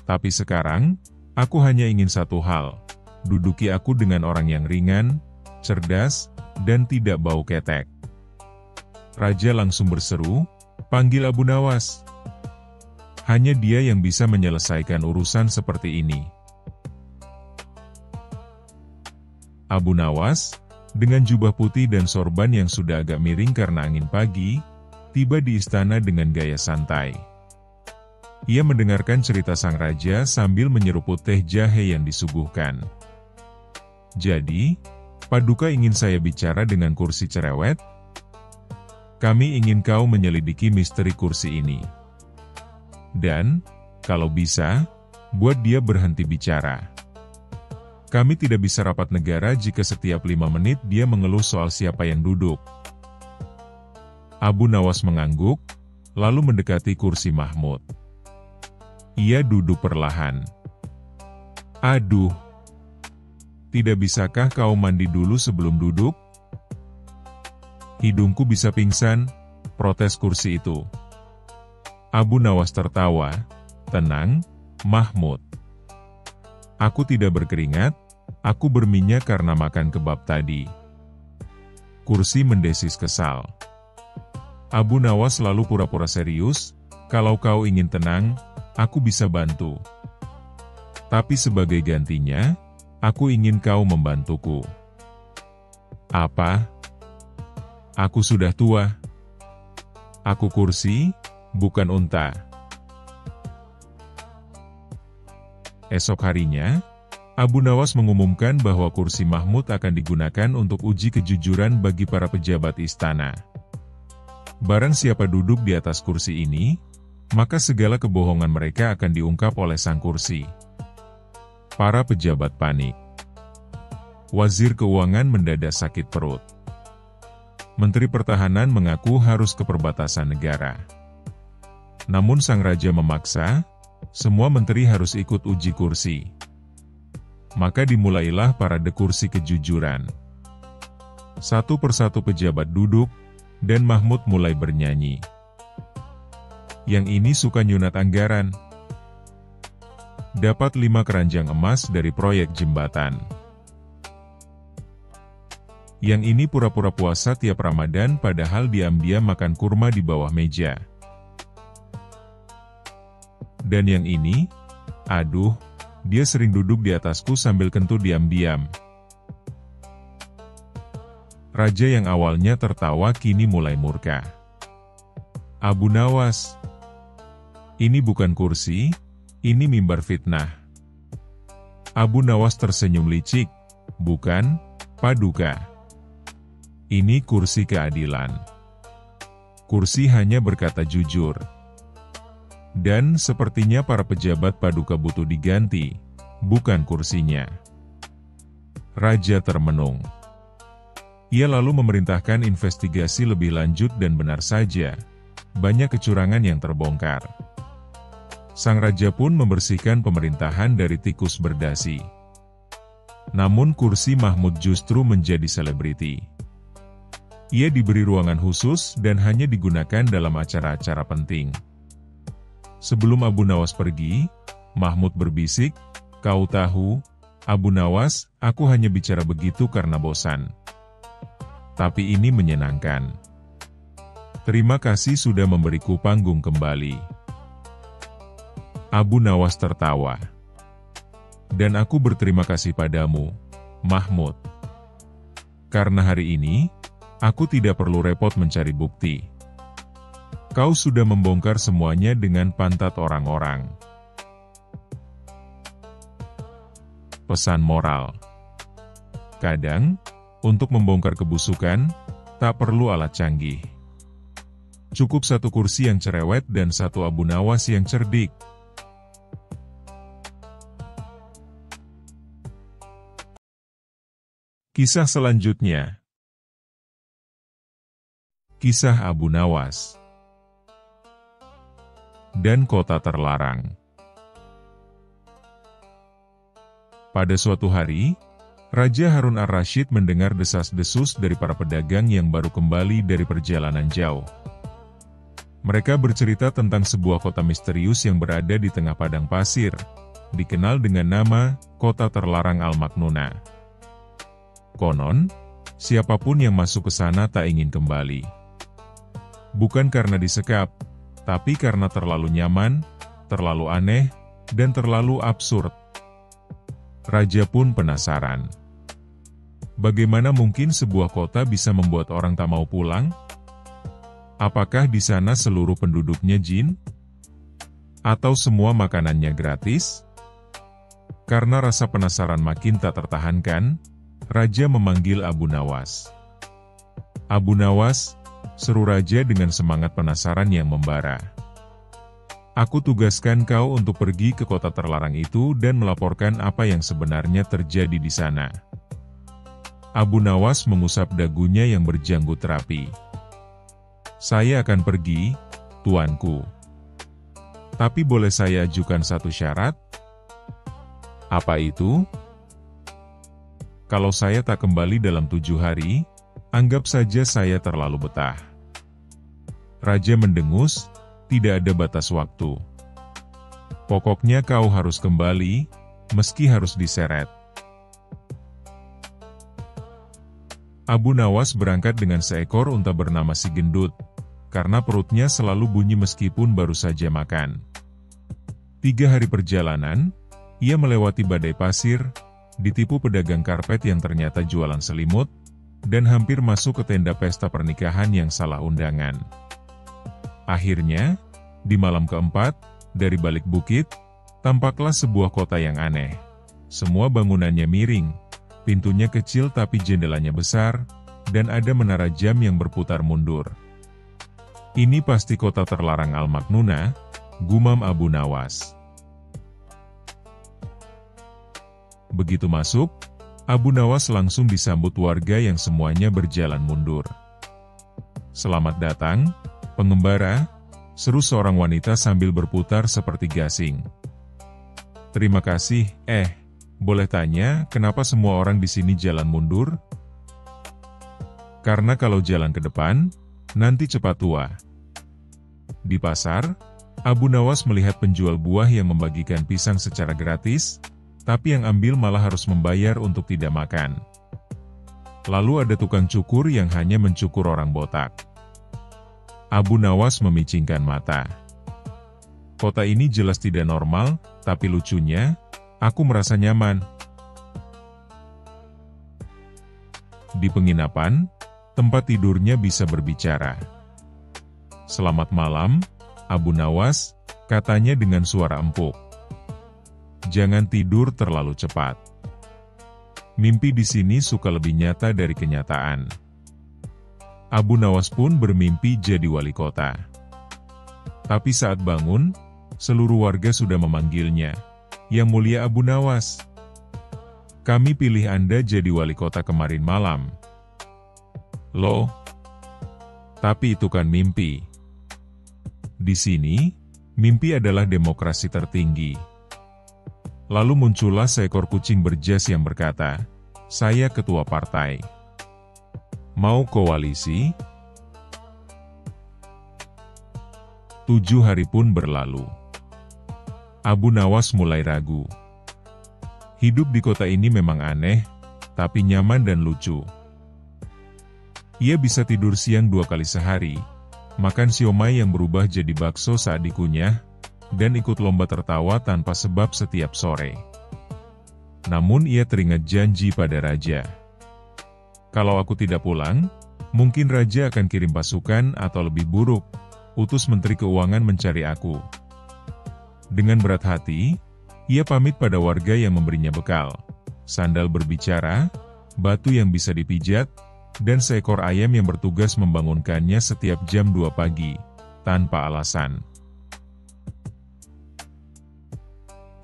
Tapi sekarang, aku hanya ingin satu hal, duduki aku dengan orang yang ringan, cerdas, dan tidak bau ketek." Raja langsung berseru, "Panggil Abu Nawas." Hanya dia yang bisa menyelesaikan urusan seperti ini. Abu Nawas, dengan jubah putih dan sorban yang sudah agak miring karena angin pagi, tiba di istana dengan gaya santai. Ia mendengarkan cerita sang raja sambil menyeruput teh jahe yang disuguhkan. "Jadi, Paduka ingin saya bicara dengan kursi cerewet? Kami ingin kau menyelidiki misteri kursi ini. Dan, kalau bisa, buat dia berhenti bicara. Kami tidak bisa rapat negara jika setiap 5 menit dia mengeluh soal siapa yang duduk." Abu Nawas mengangguk, lalu mendekati kursi Mahmud. Ia duduk perlahan. "Aduh, tidak bisakah kau mandi dulu sebelum duduk? Hidungku bisa pingsan," protes kursi itu. Abu Nawas tertawa. "Tenang, Mahmud. Aku tidak berkeringat, aku berminyak karena makan kebab tadi." Kursi mendesis kesal. Abu Nawas lalu pura-pura serius, "Kalau kau ingin tenang, aku bisa bantu. Tapi sebagai gantinya, aku ingin kau membantuku." "Apa? Aku sudah tua. Aku kursi, bukan unta." Esok harinya, Abu Nawas mengumumkan bahwa kursi Mahmud akan digunakan untuk uji kejujuran bagi para pejabat istana. Barang siapa duduk di atas kursi ini, maka segala kebohongan mereka akan diungkap oleh sang kursi. Para pejabat panik. Wazir Keuangan mendadak sakit perut. Menteri Pertahanan mengaku harus ke perbatasan negara. Namun sang raja memaksa, semua menteri harus ikut uji kursi. Maka dimulailah parade kursi kejujuran. Satu persatu pejabat duduk, dan Mahmud mulai bernyanyi. "Yang ini suka nyunat anggaran. Dapat 5 keranjang emas dari proyek jembatan. Yang ini pura-pura puasa tiap Ramadan padahal diam-diam makan kurma di bawah meja. Dan yang ini, aduh, dia sering duduk di atasku sambil kentut diam-diam." Raja yang awalnya tertawa kini mulai murka. "Abu Nawas, ini bukan kursi, ini mimbar fitnah." Abu Nawas tersenyum licik. "Bukan, Paduka. Ini kursi keadilan. Kursi hanya berkata jujur. Dan sepertinya para pejabat Paduka butuh diganti, bukan kursinya." Raja termenung. Ia lalu memerintahkan investigasi lebih lanjut dan benar saja, banyak kecurangan yang terbongkar. Sang raja pun membersihkan pemerintahan dari tikus berdasi. Namun kursi Mahmud justru menjadi selebriti. Ia diberi ruangan khusus dan hanya digunakan dalam acara-acara penting. Sebelum Abu Nawas pergi, Mahmud berbisik, "Kau tahu, Abu Nawas, aku hanya bicara begitu karena bosan. Tapi ini menyenangkan. Terima kasih sudah memberiku panggung kembali." Abu Nawas tertawa. "Dan aku berterima kasih padamu, Mahmud. Karena hari ini, aku tidak perlu repot mencari bukti. Kau sudah membongkar semuanya dengan pantat orang-orang." Pesan moral. Kadang, untuk membongkar kebusukan, tak perlu alat canggih. Cukup satu kursi yang cerewet dan satu Abu Nawas yang cerdik. Kisah selanjutnya. Kisah Abu Nawas dan kota terlarang. Pada suatu hari, Raja Harun ar-Rasyid mendengar desas-desus dari para pedagang yang baru kembali dari perjalanan jauh. Mereka bercerita tentang sebuah kota misterius yang berada di tengah padang pasir, dikenal dengan nama Kota Terlarang Al-Maknuna. Konon, siapapun yang masuk ke sana tak ingin kembali. Bukan karena disekap, tapi karena terlalu nyaman, terlalu aneh, dan terlalu absurd. Raja pun penasaran. Bagaimana mungkin sebuah kota bisa membuat orang tak mau pulang? Apakah di sana seluruh penduduknya jin? Atau semua makanannya gratis? Karena rasa penasaran makin tak tertahankan, Raja memanggil Abu Nawas. "Abu Nawas," seru Raja dengan semangat penasaran yang membara. "Aku tugaskan kau untuk pergi ke kota terlarang itu dan melaporkan apa yang sebenarnya terjadi di sana." Abu Nawas mengusap dagunya yang berjanggut rapi. "Saya akan pergi, tuanku. Tapi boleh saya ajukan satu syarat?" "Apa itu?" "Kalau saya tak kembali dalam 7 hari, anggap saja saya terlalu betah." Raja mendengus, tidak ada batas waktu. "Pokoknya kau harus kembali, meski harus diseret." Abu Nawas berangkat dengan seekor unta bernama Si Gendut, karena perutnya selalu bunyi meskipun baru saja makan. 3 hari perjalanan, ia melewati badai pasir, ditipu pedagang karpet yang ternyata jualan selimut, dan hampir masuk ke tenda pesta pernikahan yang salah undangan. Akhirnya, di malam keempat, dari balik bukit, tampaklah sebuah kota yang aneh. Semua bangunannya miring, pintunya kecil tapi jendelanya besar, dan ada menara jam yang berputar mundur. "Ini pasti kota terlarang Al-Maknuna," gumam Abu Nawas. Begitu masuk, Abu Nawas langsung disambut warga yang semuanya berjalan mundur. "Selamat datang, pengembara," seru seorang wanita sambil berputar seperti gasing. "Terima kasih, boleh tanya, kenapa semua orang di sini jalan mundur?" "Karena kalau jalan ke depan, nanti cepat tua." Di pasar, Abu Nawas melihat penjual buah yang membagikan pisang secara gratis, tapi yang ambil malah harus membayar untuk tidak makan. Lalu ada tukang cukur yang hanya mencukur orang botak. Abu Nawas memicingkan mata. "Kota ini jelas tidak normal, tapi lucunya, aku merasa nyaman." Di penginapan, tempat tidurnya bisa berbicara. "Selamat malam, Abu Nawas," katanya dengan suara empuk. "Jangan tidur terlalu cepat. Mimpi di sini suka lebih nyata dari kenyataan." Abu Nawas pun bermimpi jadi wali kota. Tapi saat bangun, seluruh warga sudah memanggilnya, "Yang Mulia Abu Nawas, kami pilih Anda jadi wali kota kemarin malam." "Loh? Tapi itu kan mimpi." "Di sini, mimpi adalah demokrasi tertinggi." Lalu muncullah seekor kucing berjas yang berkata, "Saya ketua partai. Mau koalisi?" 7 hari pun berlalu. Abu Nawas mulai ragu. Hidup di kota ini memang aneh, tapi nyaman dan lucu. Ia bisa tidur siang 2 kali sehari, makan siomay yang berubah jadi bakso saat dikunyah, dan ikut lomba tertawa tanpa sebab setiap sore. Namun ia teringat janji pada raja. "Kalau aku tidak pulang, mungkin raja akan kirim pasukan atau lebih buruk, utus menteri keuangan mencari aku." Dengan berat hati, ia pamit pada warga yang memberinya bekal, sandal berbicara, batu yang bisa dipijat, dan seekor ayam yang bertugas membangunkannya setiap jam 2 pagi, tanpa alasan.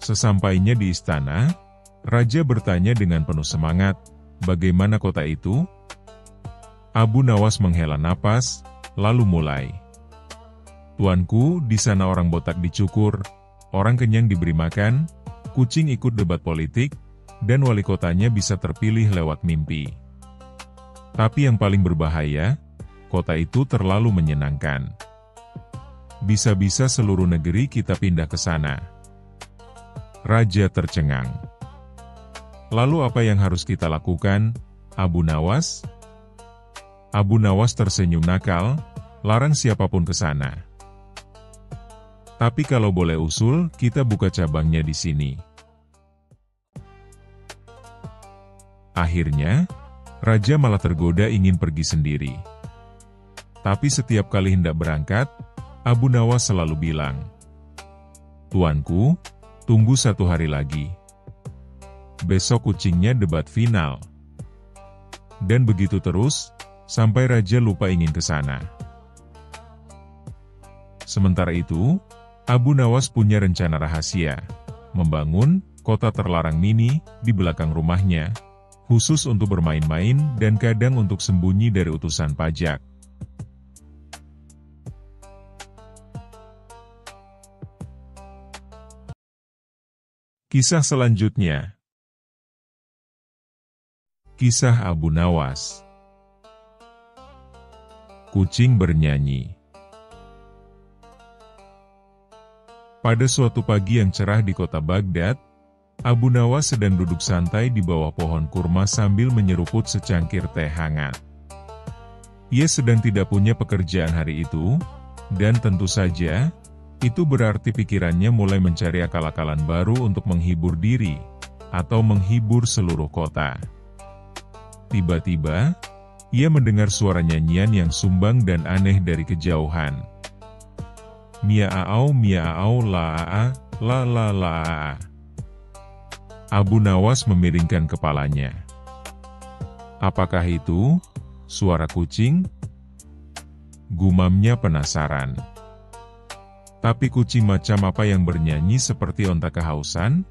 Sesampainya di istana, raja bertanya dengan penuh semangat, "Bagaimana kota itu?" Abu Nawas menghela napas, lalu mulai. "Tuanku, di sana orang botak dicukur, orang kenyang diberi makan, kucing ikut debat politik, dan wali kotanya bisa terpilih lewat mimpi. Tapi yang paling berbahaya, kota itu terlalu menyenangkan. Bisa-bisa seluruh negeri kita pindah ke sana." Raja tercengang. "Lalu apa yang harus kita lakukan, Abu Nawas?" Abu Nawas tersenyum nakal, "Larang siapapun ke sana." Tapi kalau boleh usul, kita buka cabangnya di sini. Akhirnya, Raja malah tergoda ingin pergi sendiri. Tapi setiap kali hendak berangkat, Abu Nawas selalu bilang, "Tuanku, tunggu 1 hari lagi. Besok kucingnya debat final." Dan begitu terus, sampai Raja lupa ingin ke sana. Sementara itu, Abu Nawas punya rencana rahasia, membangun kota terlarang mini di belakang rumahnya, khusus untuk bermain-main dan kadang untuk sembunyi dari utusan pajak. Kisah selanjutnya. Kisah Abu Nawas. Kucing bernyanyi. Pada suatu pagi yang cerah di kota Baghdad, Abu Nawas sedang duduk santai di bawah pohon kurma sambil menyeruput secangkir teh hangat. Ia sedang tidak punya pekerjaan hari itu, dan tentu saja, itu berarti pikirannya mulai mencari akal-akalan baru untuk menghibur diri, atau menghibur seluruh kota. Tiba-tiba, ia mendengar suara nyanyian yang sumbang dan aneh dari kejauhan. Miaau miaau laa, la la la. Abu Nawas memiringkan kepalanya. Apakah itu suara kucing? Gumamnya penasaran. Tapi kucing macam apa yang bernyanyi seperti onta kehausan?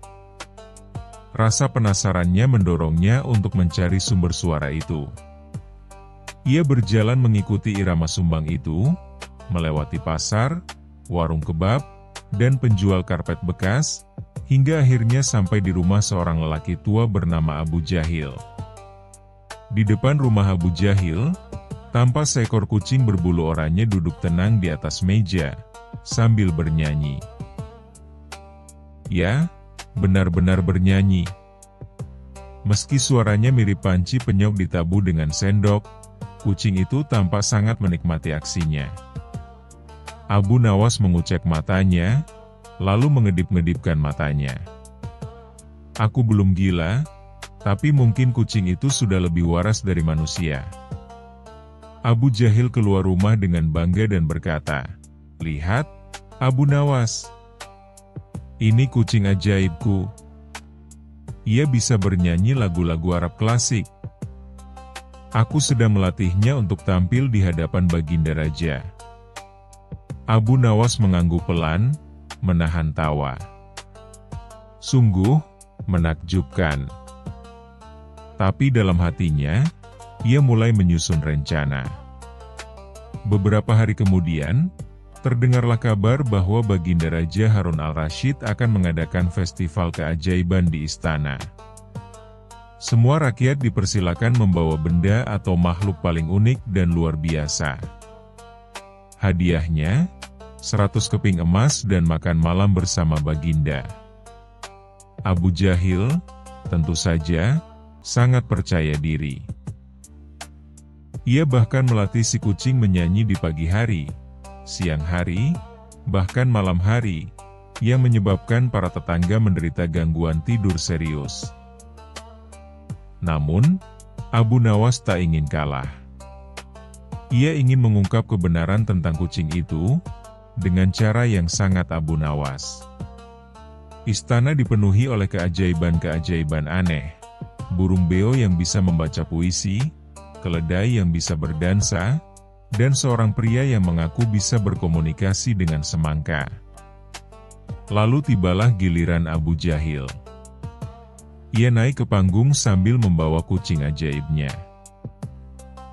Rasa penasarannya mendorongnya untuk mencari sumber suara itu. Ia berjalan mengikuti irama sumbang itu, melewati pasar, warung kebab, dan penjual karpet bekas, hingga akhirnya sampai di rumah seorang lelaki tua bernama Abu Jahil. Di depan rumah Abu Jahil, tampak seekor kucing berbulu oranye duduk tenang di atas meja, sambil bernyanyi. Ya, benar-benar bernyanyi. Meski suaranya mirip panci penyok ditabuh dengan sendok, kucing itu tampak sangat menikmati aksinya. Abu Nawas mengucek matanya, lalu mengedip-ngedipkan matanya. Aku belum gila, tapi mungkin kucing itu sudah lebih waras dari manusia. Abu Jahil keluar rumah dengan bangga dan berkata, "Lihat, Abu Nawas. Ini kucing ajaibku. Ia bisa bernyanyi lagu-lagu Arab klasik. Aku sedang melatihnya untuk tampil di hadapan Baginda Raja." Abu Nawas mengangguk pelan, menahan tawa. Sungguh menakjubkan. Tapi dalam hatinya, ia mulai menyusun rencana. Beberapa hari kemudian, terdengarlah kabar bahwa Baginda Raja Harun al-Rashid akan mengadakan festival keajaiban di istana. Semua rakyat dipersilakan membawa benda atau makhluk paling unik dan luar biasa. Hadiahnya, 100 keping emas dan makan malam bersama Baginda. Abu Jahil, tentu saja, sangat percaya diri. Ia bahkan melatih si kucing menyanyi di pagi hari, siang hari, bahkan malam hari, yang menyebabkan para tetangga menderita gangguan tidur serius. Namun, Abu Nawas tak ingin kalah. Ia ingin mengungkap kebenaran tentang kucing itu, dengan cara yang sangat Abu Nawas. Istana dipenuhi oleh keajaiban-keajaiban aneh. Burung beo yang bisa membaca puisi, keledai yang bisa berdansa, dan seorang pria yang mengaku bisa berkomunikasi dengan semangka. Lalu tibalah giliran Abu Jahil. Ia naik ke panggung sambil membawa kucing ajaibnya.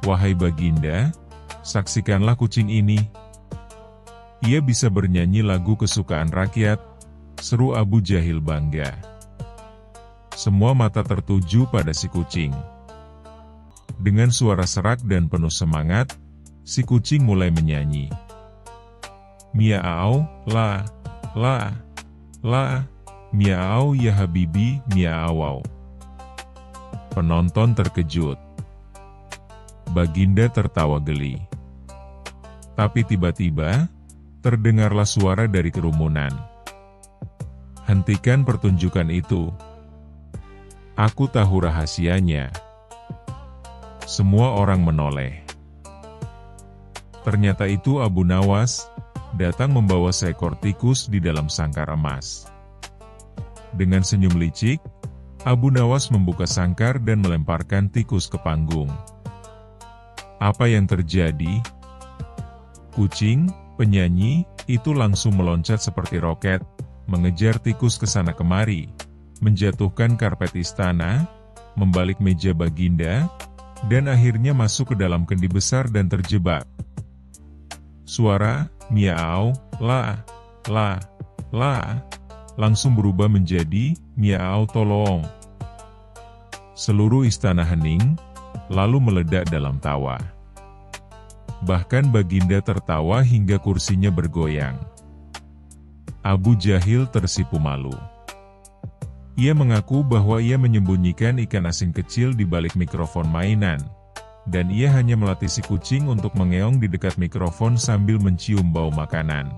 Wahai Baginda, saksikanlah kucing ini. Ia bisa bernyanyi lagu kesukaan rakyat, seru Abu Jahil bangga. Semua mata tertuju pada si kucing. Dengan suara serak dan penuh semangat, si kucing mulai menyanyi. Miaau, la, la, la, miaau ya habibi, miaau. Penonton terkejut. Baginda tertawa geli. Tapi tiba-tiba, Terdengarlah suara dari kerumunan. Hentikan pertunjukan itu. Aku tahu rahasianya. Semua orang menoleh. Ternyata itu Abu Nawas, datang membawa seekor tikus di dalam sangkar emas. Dengan senyum licik, Abu Nawas membuka sangkar dan melemparkan tikus ke panggung. Apa yang terjadi? Kucing, penyanyi, itu langsung meloncat seperti roket, mengejar tikus ke sana kemari, menjatuhkan karpet istana, membalik meja Baginda, dan akhirnya masuk ke dalam kendi besar dan terjebak. Suara, miau, la, langsung berubah menjadi, miau tolong. Seluruh istana hening, lalu meledak dalam tawa. Bahkan Baginda tertawa hingga kursinya bergoyang. Abu Jahil tersipu malu. Ia mengaku bahwa ia menyembunyikan ikan asin kecil di balik mikrofon mainan, dan ia hanya melatih si kucing untuk mengeong di dekat mikrofon sambil mencium bau makanan.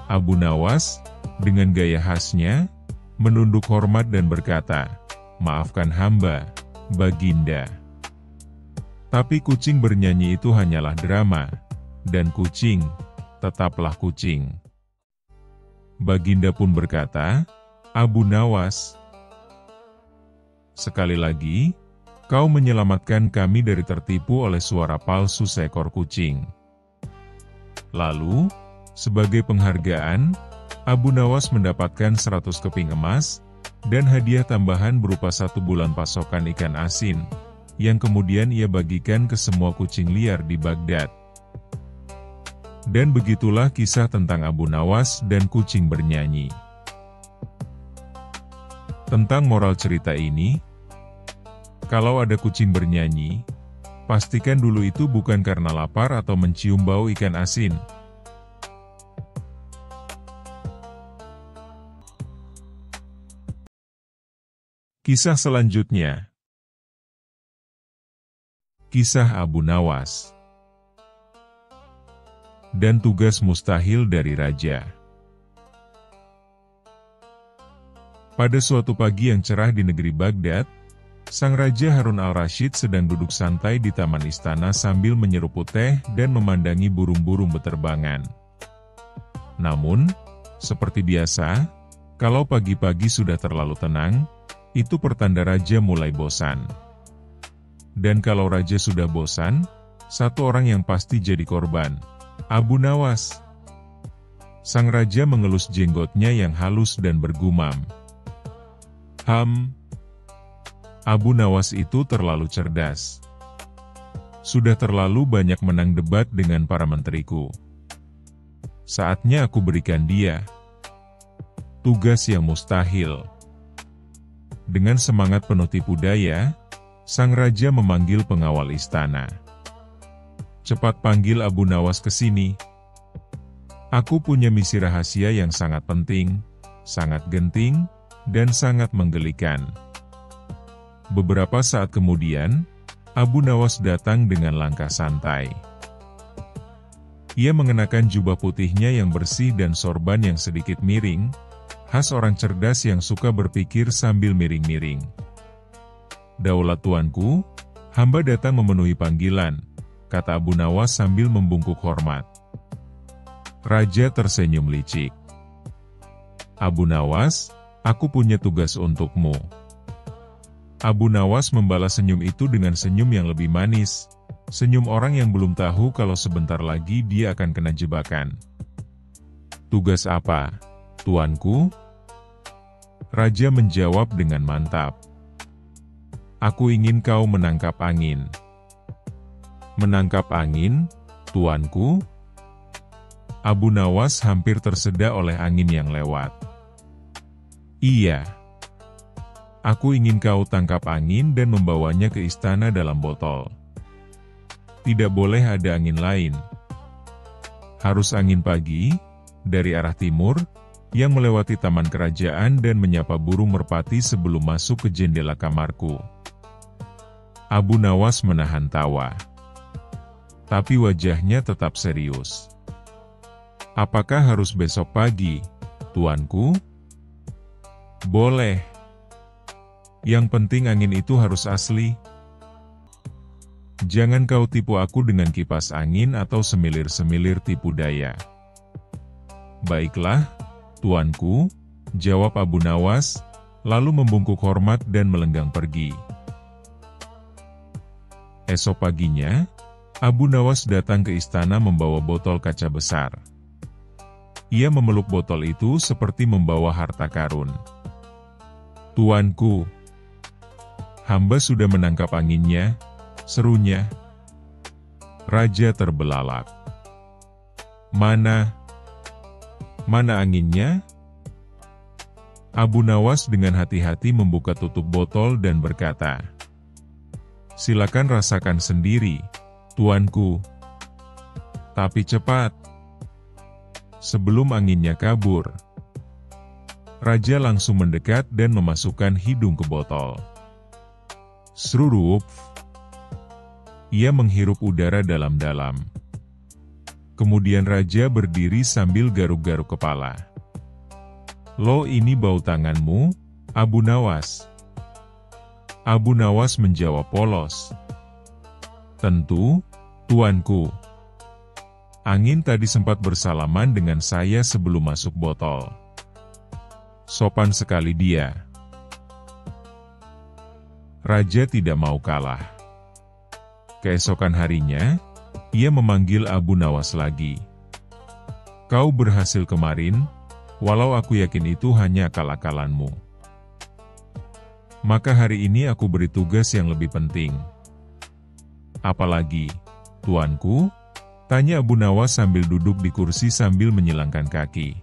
Abu Nawas, dengan gaya khasnya, menunduk hormat dan berkata, "Maafkan hamba, Baginda." Tapi kucing bernyanyi itu hanyalah drama, dan kucing, tetaplah kucing. Baginda pun berkata, "Abu Nawas, sekali lagi, kau menyelamatkan kami dari tertipu oleh suara palsu seekor kucing." Lalu, sebagai penghargaan, Abu Nawas mendapatkan 100 keping emas, dan hadiah tambahan berupa 1 bulan pasokan ikan asin, yang kemudian ia bagikan ke semua kucing liar di Baghdad. Dan begitulah kisah tentang Abu Nawas dan kucing bernyanyi. Tentang moral cerita ini, kalau ada kucing bernyanyi, pastikan dulu itu bukan karena lapar atau mencium bau ikan asin. Kisah selanjutnya. Kisah Abu Nawas dan tugas mustahil dari raja. Pada suatu pagi yang cerah di negeri Baghdad, sang Raja Harun al-Rashid sedang duduk santai di taman istana sambil menyeruput teh dan memandangi burung-burung beterbangan. Namun, seperti biasa, kalau pagi-pagi sudah terlalu tenang, itu pertanda Raja mulai bosan. Dan kalau Raja sudah bosan, satu orang yang pasti jadi korban, Abu Nawas. Sang Raja mengelus jenggotnya yang halus dan bergumam, Abu Nawas itu terlalu cerdas. Sudah terlalu banyak menang debat dengan para menteriku. Saatnya aku berikan dia tugas yang mustahil. Dengan semangat penuh tipu daya, sang Raja memanggil pengawal istana. "Cepat panggil Abu Nawas ke sini. Aku punya misi rahasia yang sangat penting, sangat genting, dan sangat menggelikan." Beberapa saat kemudian, Abu Nawas datang dengan langkah santai. Ia mengenakan jubah putihnya yang bersih dan sorban yang sedikit miring, khas orang cerdas yang suka berpikir sambil miring-miring. "Daulat tuanku, hamba datang memenuhi panggilan," kata Abu Nawas sambil membungkuk hormat. Raja tersenyum licik. "Abu Nawas, aku punya tugas untukmu." Abu Nawas membalas senyum itu dengan senyum yang lebih manis, senyum orang yang belum tahu kalau sebentar lagi dia akan kena jebakan. "Tugas apa, tuanku?" Raja menjawab dengan mantap. "Aku ingin kau menangkap angin." "Menangkap angin, tuanku?" Abu Nawas hampir tersedak oleh angin yang lewat. "Iya. Aku ingin kau tangkap angin dan membawanya ke istana dalam botol. Tidak boleh ada angin lain. Harus angin pagi, dari arah timur, yang melewati taman kerajaan dan menyapa burung merpati sebelum masuk ke jendela kamarku." Abu Nawas menahan tawa. Tapi wajahnya tetap serius. Apakah harus besok pagi, tuanku? Boleh. Yang penting angin itu harus asli. Jangan kau tipu aku dengan kipas angin atau semilir-semilir tipu daya. Baiklah, tuanku, jawab Abu Nawas, lalu membungkuk hormat dan melenggang pergi. Esok paginya, Abu Nawas datang ke istana membawa botol kaca besar. Ia memeluk botol itu seperti membawa harta karun. Tuanku, hamba sudah menangkap anginnya, serunya. Raja terbelalak. Mana anginnya? Abu Nawas dengan hati-hati membuka tutup botol dan berkata, silakan rasakan sendiri, tuanku. Tapi cepat, sebelum anginnya kabur. Raja langsung mendekat dan memasukkan hidung ke botol. Srurup. Ia menghirup udara dalam-dalam. Kemudian Raja berdiri sambil garuk-garuk kepala. Loh, ini bau tanganmu, Abu Nawas? Abu Nawas menjawab polos. Tentu, tuanku. Angin tadi sempat bersalaman dengan saya sebelum masuk botol. Sopan sekali dia. Raja tidak mau kalah. Keesokan harinya, ia memanggil Abu Nawas lagi. Kau berhasil kemarin, walau aku yakin itu hanya akal-akalanmu. Maka hari ini aku beri tugas yang lebih penting. Apalagi, tuanku? Tanya Abu Nawas sambil duduk di kursi sambil menyilangkan kaki.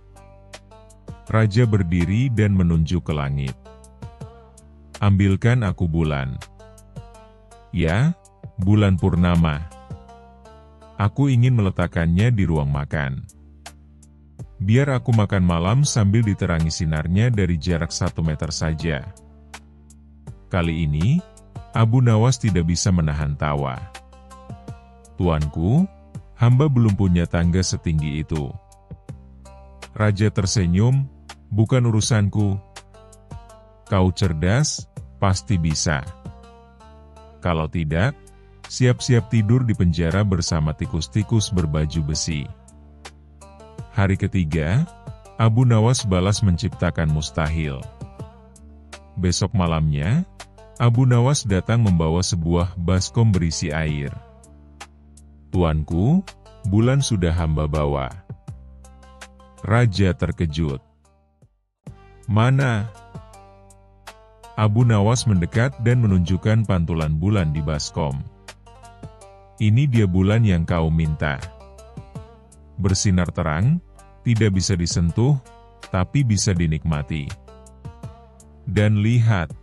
Raja berdiri dan menunjuk ke langit. Ambilkan aku bulan. Ya, bulan purnama. Aku ingin meletakkannya di ruang makan. Biar aku makan malam sambil diterangi sinarnya dari jarak 1 meter saja. Kali ini, Abu Nawas tidak bisa menahan tawa. Tuanku, hamba belum punya tangga setinggi itu. Raja tersenyum, bukan urusanku. Kau cerdas, pasti bisa. Kalau tidak, siap-siap tidur di penjara bersama tikus-tikus berbaju besi. Hari ketiga, Abu Nawas balas menciptakan mustahil. Besok malamnya, Abu Nawas datang membawa sebuah baskom berisi air. Tuanku, bulan sudah hamba bawa. Raja terkejut. Mana? Abu Nawas mendekat dan menunjukkan pantulan bulan di baskom. Ini dia bulan yang kau minta. Bersinar terang, tidak bisa disentuh, tapi bisa dinikmati. Dan lihat,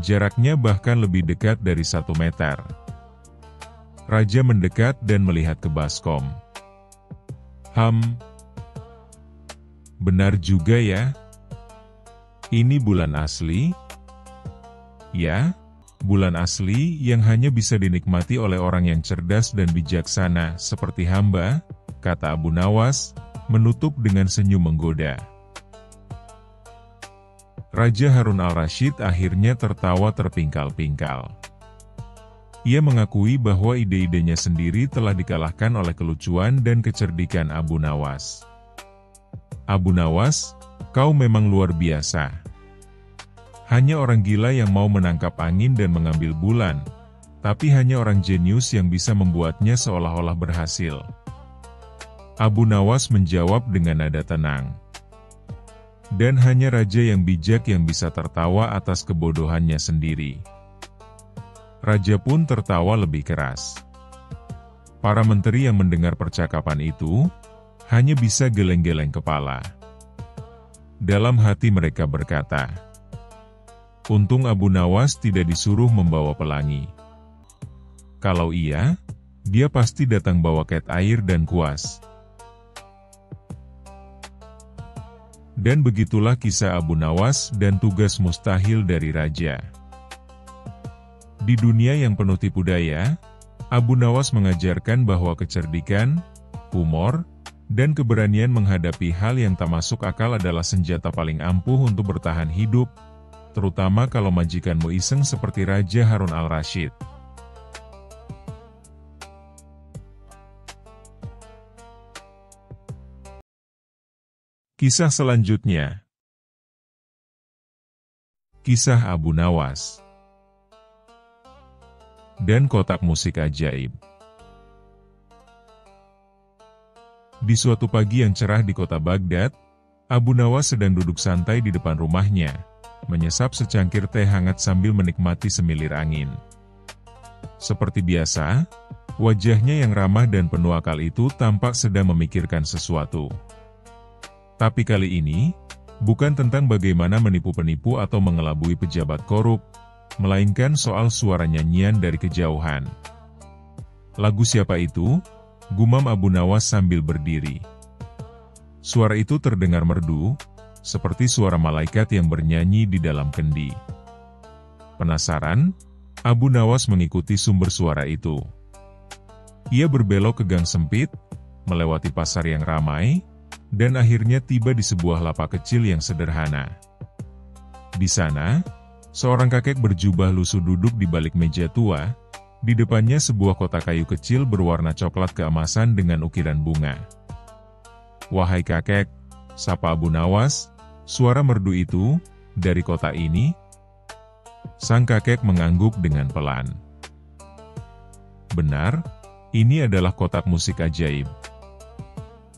jaraknya bahkan lebih dekat dari 1 meter. Raja mendekat dan melihat ke baskom. Benar juga ya. Ini bulan asli? Ya, bulan asli yang hanya bisa dinikmati oleh orang yang cerdas dan bijaksana seperti hamba, kata Abu Nawas, menutup dengan senyum menggoda. Raja Harun al-Rasyid akhirnya tertawa terpingkal-pingkal. Ia mengakui bahwa ide-idenya sendiri telah dikalahkan oleh kelucuan dan kecerdikan Abu Nawas. Abu Nawas, kau memang luar biasa. Hanya orang gila yang mau menangkap angin dan mengambil bulan, tapi hanya orang jenius yang bisa membuatnya seolah-olah berhasil. Abu Nawas menjawab dengan nada tenang. Dan hanya raja yang bijak yang bisa tertawa atas kebodohannya sendiri. Raja pun tertawa lebih keras. Para menteri yang mendengar percakapan itu, hanya bisa geleng-geleng kepala. Dalam hati mereka berkata, untung Abu Nawas tidak disuruh membawa pelangi. Kalau iya, dia pasti datang bawa ket air dan kuas. Dan begitulah kisah Abu Nawas dan tugas mustahil dari raja. Di dunia yang penuh tipu daya, Abu Nawas mengajarkan bahwa kecerdikan, humor, Dan keberanian menghadapi hal yang tak masuk akal adalah senjata paling ampuh untuk bertahan hidup, terutama kalau majikanmu iseng seperti Raja Harun al-Rasyid. Kisah selanjutnya. Kisah Abu Nawas dan kotak musik ajaib. Di suatu pagi yang cerah di kota Baghdad, Abu Nawas sedang duduk santai di depan rumahnya, menyesap secangkir teh hangat sambil menikmati semilir angin. Seperti biasa, wajahnya yang ramah dan penuh akal itu tampak sedang memikirkan sesuatu. Tapi kali ini, bukan tentang bagaimana menipu penipu atau mengelabui pejabat korup, melainkan soal suara nyanyian dari kejauhan. Lagu siapa itu? Gumam Abu Nawas sambil berdiri. Suara itu terdengar merdu, seperti suara malaikat yang bernyanyi di dalam kendi. Penasaran, Abu Nawas mengikuti sumber suara itu. Ia berbelok ke gang sempit, melewati pasar yang ramai, dan akhirnya tiba di sebuah lapak kecil yang sederhana. Di sana, seorang kakek berjubah lusuh duduk di balik meja tua, di depannya sebuah kotak kayu kecil berwarna coklat keemasan dengan ukiran bunga. "Wahai kakek," sapa Abu Nawas, suara merdu itu, "dari kota ini?" Sang kakek mengangguk dengan pelan. "Benar, ini adalah kotak musik ajaib.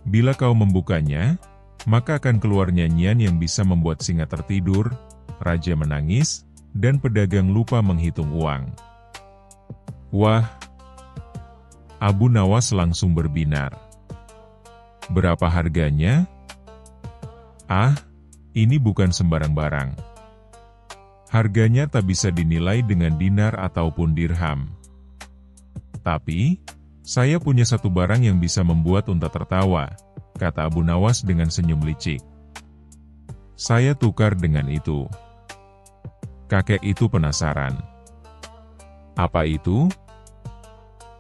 Bila kau membukanya, maka akan keluar nyanyian yang bisa membuat singa tertidur, raja menangis, dan pedagang lupa menghitung uang." Wah! Abu Nawas langsung berbinar. "Berapa harganya?" "Ah, ini bukan sembarang barang. Harganya tak bisa dinilai dengan dinar ataupun dirham. Tapi, saya punya satu barang yang bisa membuat unta tertawa," kata Abu Nawas dengan senyum licik. "Saya tukar dengan itu." Kakek itu penasaran. "Apa itu?"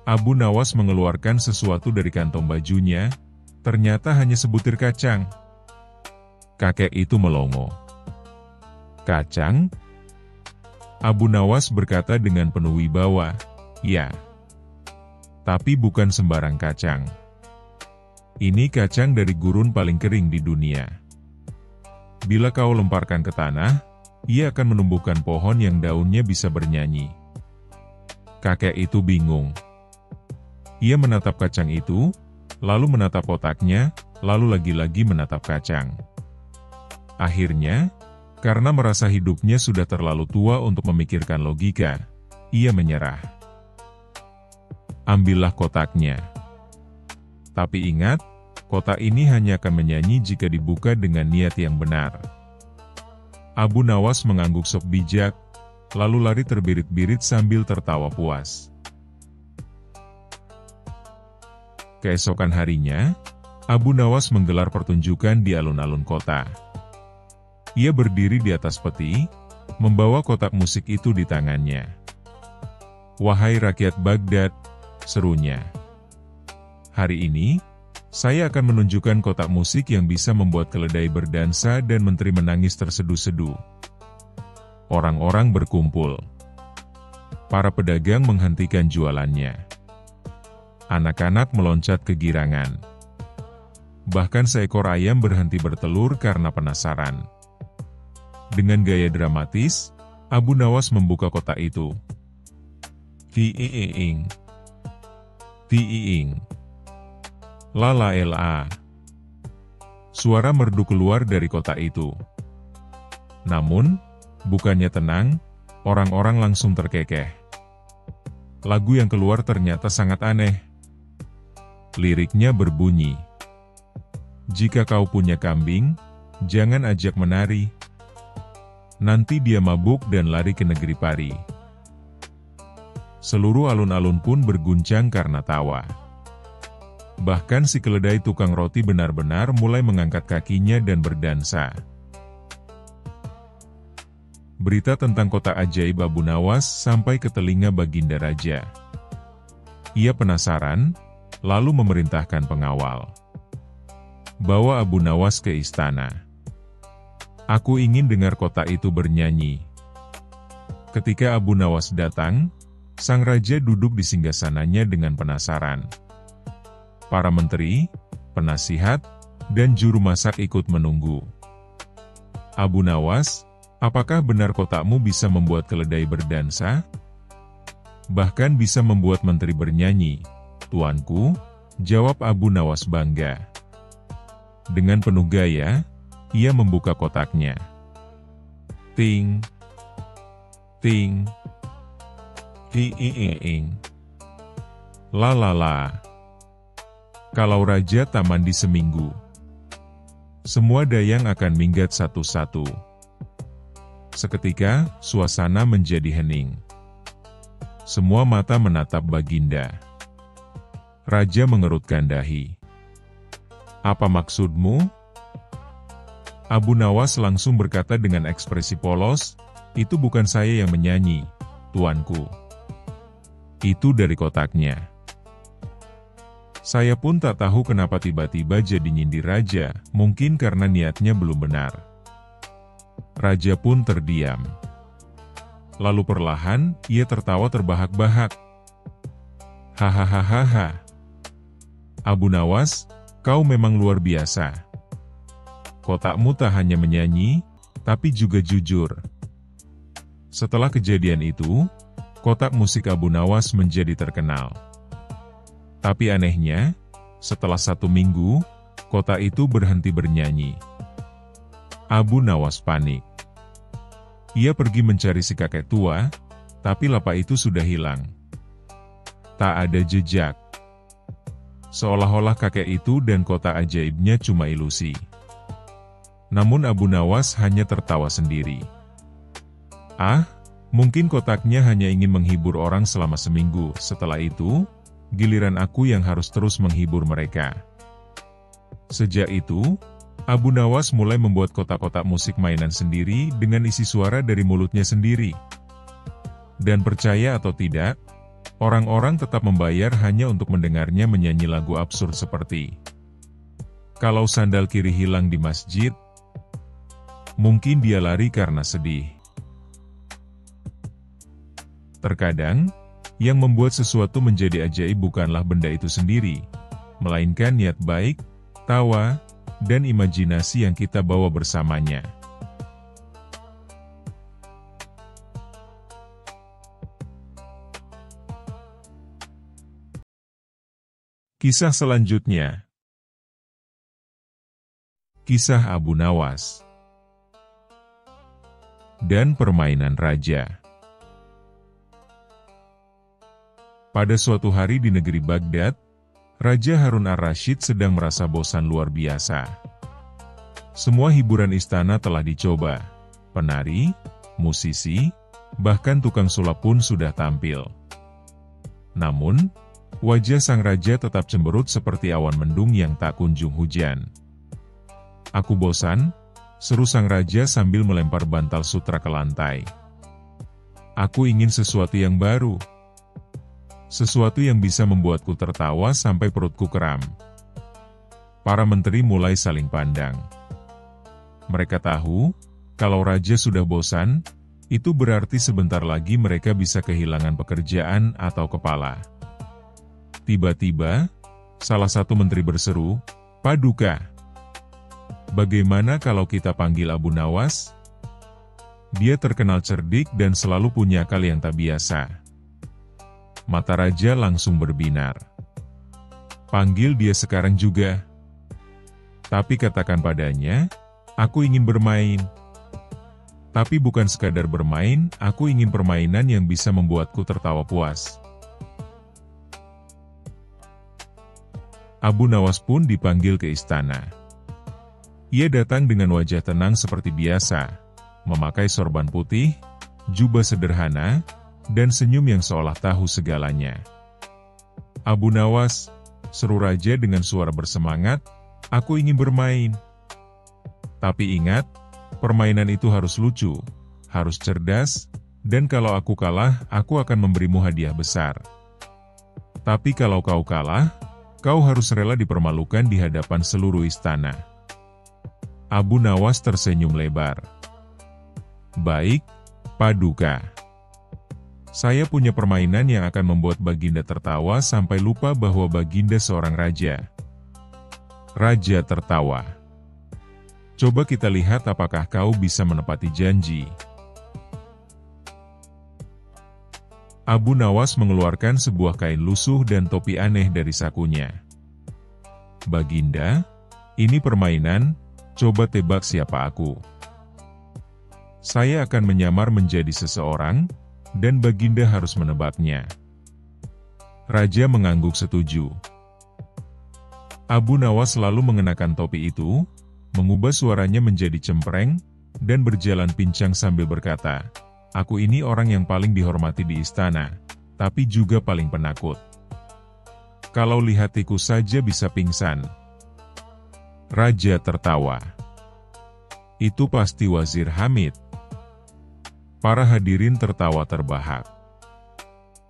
Abu Nawas mengeluarkan sesuatu dari kantong bajunya, ternyata hanya sebutir kacang. Kakek itu melongo. "Kacang?" Abu Nawas berkata dengan penuh wibawa, "Ya. Tapi bukan sembarang kacang. Ini kacang dari gurun paling kering di dunia. Bila kau lemparkan ke tanah, ia akan menumbuhkan pohon yang daunnya bisa bernyanyi." Kakek itu bingung. Ia menatap kacang itu, lalu menatap kotaknya, lalu lagi-lagi menatap kacang. Akhirnya, karena merasa hidupnya sudah terlalu tua untuk memikirkan logika, ia menyerah. "Ambillah kotaknya. Tapi ingat, kotak ini hanya akan menyanyi jika dibuka dengan niat yang benar." Abu Nawas mengangguk sok bijak, lalu lari terbirit-birit sambil tertawa puas. Keesokan harinya, Abu Nawas menggelar pertunjukan di alun-alun kota. Ia berdiri di atas peti, membawa kotak musik itu di tangannya. "Wahai rakyat Baghdad," serunya. "Hari ini, saya akan menunjukkan kotak musik yang bisa membuat keledai berdansa dan menteri menangis terseduh-seduh." Orang-orang berkumpul. Para pedagang menghentikan jualannya. Anak-anak meloncat kegirangan. Bahkan seekor ayam berhenti bertelur karena penasaran. Dengan gaya dramatis, Abu Nawas membuka kotak itu. "Tiiing. Tiiing. Lala la." Suara merdu keluar dari kotak itu. Namun, bukannya tenang, orang-orang langsung terkekeh. Lagu yang keluar ternyata sangat aneh. Liriknya berbunyi, "Jika kau punya kambing, jangan ajak menari. Nanti dia mabuk dan lari ke negeri pari." Seluruh alun-alun pun berguncang karena tawa. Bahkan si keledai tukang roti benar-benar mulai mengangkat kakinya dan berdansa. Berita tentang kotak ajaib Abu Nawas sampai ke telinga Baginda Raja. Ia penasaran, lalu memerintahkan pengawal. bawa Abu Nawas ke istana. Aku ingin dengar kota itu bernyanyi. Ketika Abu Nawas datang, sang raja duduk di singgasananya dengan penasaran. Para menteri, penasihat, dan juru masak ikut menunggu. Abu Nawas, apakah benar kotakmu bisa membuat keledai berdansa? Bahkan bisa membuat menteri bernyanyi, tuanku, jawab Abu Nawas bangga. Dengan penuh gaya, ia membuka kotaknya. Ting, ting, ting, la la la. Kalau raja tak mandi seminggu, semua dayang akan minggat satu-satu. Seketika, suasana menjadi hening. Semua mata menatap Baginda. Raja mengerutkan dahi. Apa maksudmu? Abu Nawas langsung berkata dengan ekspresi polos, itu bukan saya yang menyanyi, tuanku. Itu dari kotaknya. Saya pun tak tahu kenapa tiba-tiba jadi nyindir raja, mungkin karena niatnya belum benar. Raja pun terdiam. Lalu perlahan, ia tertawa terbahak-bahak. Hahaha. Abu Nawas, kau memang luar biasa. Kotakmu tak hanya menyanyi, tapi juga jujur. Setelah kejadian itu, kotak musik Abu Nawas menjadi terkenal. Tapi anehnya, setelah 1 minggu, kotak itu berhenti bernyanyi. Abu Nawas panik. Ia pergi mencari si kakek tua, tapi lapak itu sudah hilang. Tak ada jejak. Seolah-olah kakek itu dan kotak ajaibnya cuma ilusi. Namun Abu Nawas hanya tertawa sendiri. Ah, mungkin kotaknya hanya ingin menghibur orang selama seminggu. Setelah itu, giliran aku yang harus terus menghibur mereka. Sejak itu, Abu Nawas mulai membuat kotak-kotak musik mainan sendiri dengan isi suara dari mulutnya sendiri. Dan percaya atau tidak, orang-orang tetap membayar hanya untuk mendengarnya menyanyi lagu absurd seperti "Kalau sandal kiri hilang di masjid, mungkin dia lari karena sedih." Terkadang, yang membuat sesuatu menjadi ajaib bukanlah benda itu sendiri, melainkan niat baik, tawa, dan imajinasi yang kita bawa bersamanya. Kisah selanjutnya. Kisah Abu Nawas dan permainan raja. Pada suatu hari di negeri Baghdad, Raja Harun ar-Rasyid sedang merasa bosan luar biasa. Semua hiburan istana telah dicoba. Penari, musisi, bahkan tukang sulap pun sudah tampil. Namun, wajah sang raja tetap cemberut seperti awan mendung yang tak kunjung hujan. "Aku bosan," seru sang raja sambil melempar bantal sutra ke lantai. "Aku ingin sesuatu yang baru. Sesuatu yang bisa membuatku tertawa sampai perutku kram." Para menteri mulai saling pandang. Mereka tahu, kalau raja sudah bosan, itu berarti sebentar lagi mereka bisa kehilangan pekerjaan atau kepala. Tiba-tiba, salah satu menteri berseru, "Paduka, bagaimana kalau kita panggil Abu Nawas? Dia terkenal cerdik dan selalu punya akal yang tak biasa." Mata raja langsung berbinar. "Panggil dia sekarang juga. Tapi katakan padanya, aku ingin bermain. Tapi bukan sekadar bermain, aku ingin permainan yang bisa membuatku tertawa puas." Abu Nawas pun dipanggil ke istana. Ia datang dengan wajah tenang seperti biasa, memakai sorban putih, jubah sederhana, dan senyum yang seolah tahu segalanya. "Abu Nawas," seru raja dengan suara bersemangat, "aku ingin bermain. Tapi ingat, permainan itu harus lucu, harus cerdas, dan kalau aku kalah, aku akan memberimu hadiah besar. Tapi kalau kau kalah, Kau harus rela dipermalukan di hadapan seluruh istana. Abu Nawas tersenyum lebar. Baik, Paduka. Saya punya permainan yang akan membuat Baginda tertawa sampai lupa bahwa Baginda seorang raja. Raja tertawa. Coba kita lihat apakah kau bisa menepati janji. Abu Nawas mengeluarkan sebuah kain lusuh dan topi aneh dari sakunya. Baginda, ini permainan, coba tebak siapa aku. Saya akan menyamar menjadi seseorang, dan Baginda harus menebaknya. Raja mengangguk setuju. Abu Nawas lalu mengenakan topi itu, mengubah suaranya menjadi cempreng, dan berjalan pincang sambil berkata, aku ini orang yang paling dihormati di istana, tapi juga paling penakut. Kalau lihat tikus saja bisa pingsan. Raja tertawa. Itu pasti Wazir Hamid. Para hadirin tertawa terbahak.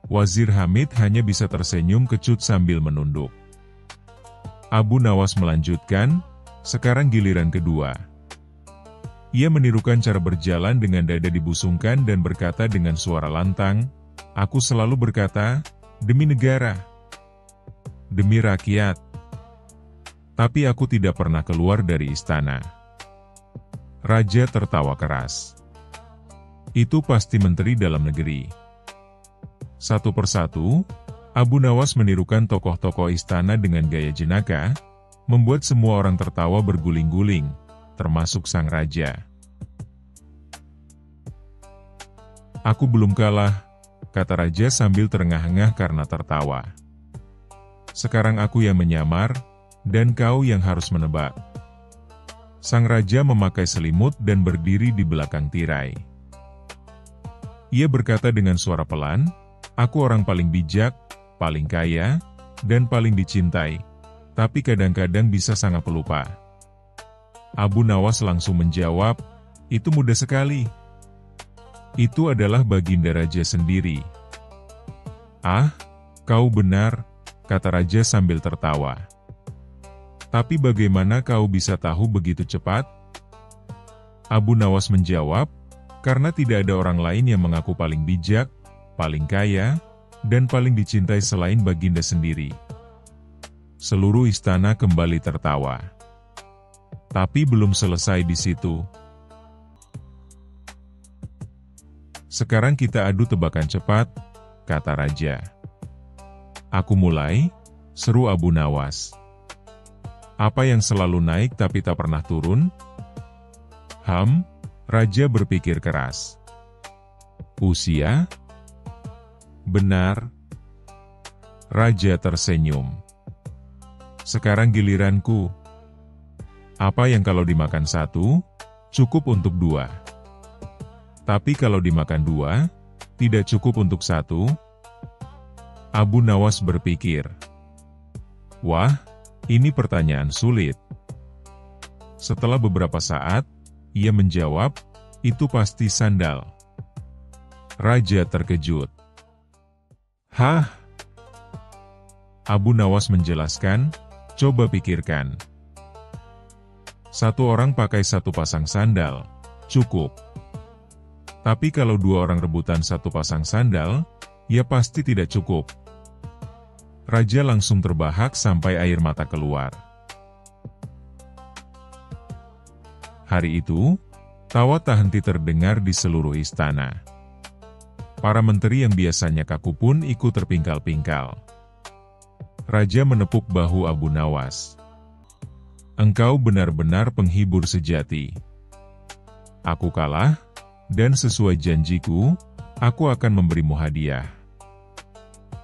Wazir Hamid hanya bisa tersenyum kecut sambil menunduk. Abu Nawas melanjutkan, sekarang giliran kedua. Ia menirukan cara berjalan dengan dada dibusungkan dan berkata dengan suara lantang, aku selalu berkata, demi negara, demi rakyat. Tapi aku tidak pernah keluar dari istana. Raja tertawa keras. Itu pasti menteri dalam negeri. Satu persatu, Abu Nawas menirukan tokoh-tokoh istana dengan gaya jenaka, membuat semua orang tertawa berguling-guling, termasuk sang raja. Aku belum kalah, kata raja sambil terengah-engah karena tertawa. Sekarang aku yang menyamar, dan kau yang harus menebak. Sang raja memakai selimut dan berdiri di belakang tirai. Ia berkata dengan suara pelan, aku orang paling bijak, paling kaya, dan paling dicintai, tapi kadang-kadang bisa sangat pelupa. Abu Nawas langsung menjawab, itu mudah sekali. Itu adalah Baginda Raja sendiri. Ah, kau benar, kata raja sambil tertawa. Tapi bagaimana kau bisa tahu begitu cepat? Abu Nawas menjawab, karena tidak ada orang lain yang mengaku paling bijak, paling kaya, dan paling dicintai selain Baginda sendiri. Seluruh istana kembali tertawa. Tapi belum selesai di situ. Sekarang kita adu tebakan cepat, kata raja. Aku mulai, seru Abu Nawas. Apa yang selalu naik tapi tak pernah turun? Raja berpikir keras. Usia? Benar. Raja tersenyum. Sekarang giliranku. Apa yang kalau dimakan satu, cukup untuk dua. Tapi kalau dimakan dua, tidak cukup untuk satu. Abu Nawas berpikir. Wah, ini pertanyaan sulit. Setelah beberapa saat, ia menjawab, itu pasti sandal. Raja terkejut. Hah? Abu Nawas menjelaskan, coba pikirkan. Satu orang pakai satu pasang sandal, cukup. Tapi kalau dua orang rebutan satu pasang sandal, ya pasti tidak cukup. Raja langsung terbahak sampai air mata keluar. Hari itu, tawa tak henti terdengar di seluruh istana. Para menteri yang biasanya kaku pun ikut terpingkal-pingkal. Raja menepuk bahu Abu Nawas. Engkau benar-benar penghibur sejati. Aku kalah, dan sesuai janjiku, aku akan memberimu hadiah.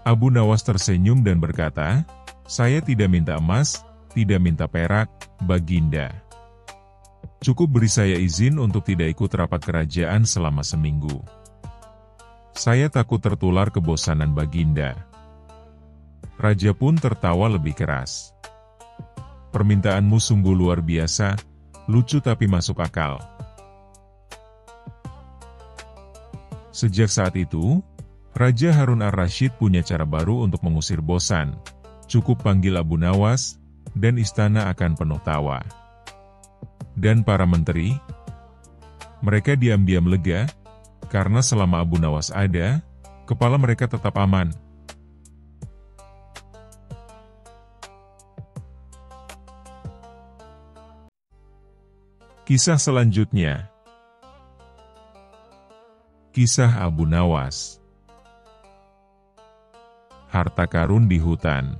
Abu Nawas tersenyum dan berkata, saya tidak minta emas, tidak minta perak, Baginda. Cukup beri saya izin untuk tidak ikut rapat kerajaan selama seminggu. Saya takut tertular kebosanan Baginda. Raja pun tertawa lebih keras. Permintaanmu sungguh luar biasa, lucu tapi masuk akal. Sejak saat itu, Raja Harun ar-Rasyid punya cara baru untuk mengusir bosan. cukup panggil Abu Nawas, dan istana akan penuh tawa. Dan para menteri, mereka diam-diam lega, karena selama Abu Nawas ada, kepala mereka tetap aman. Kisah selanjutnya. Kisah Abu Nawas. Harta karun di hutan.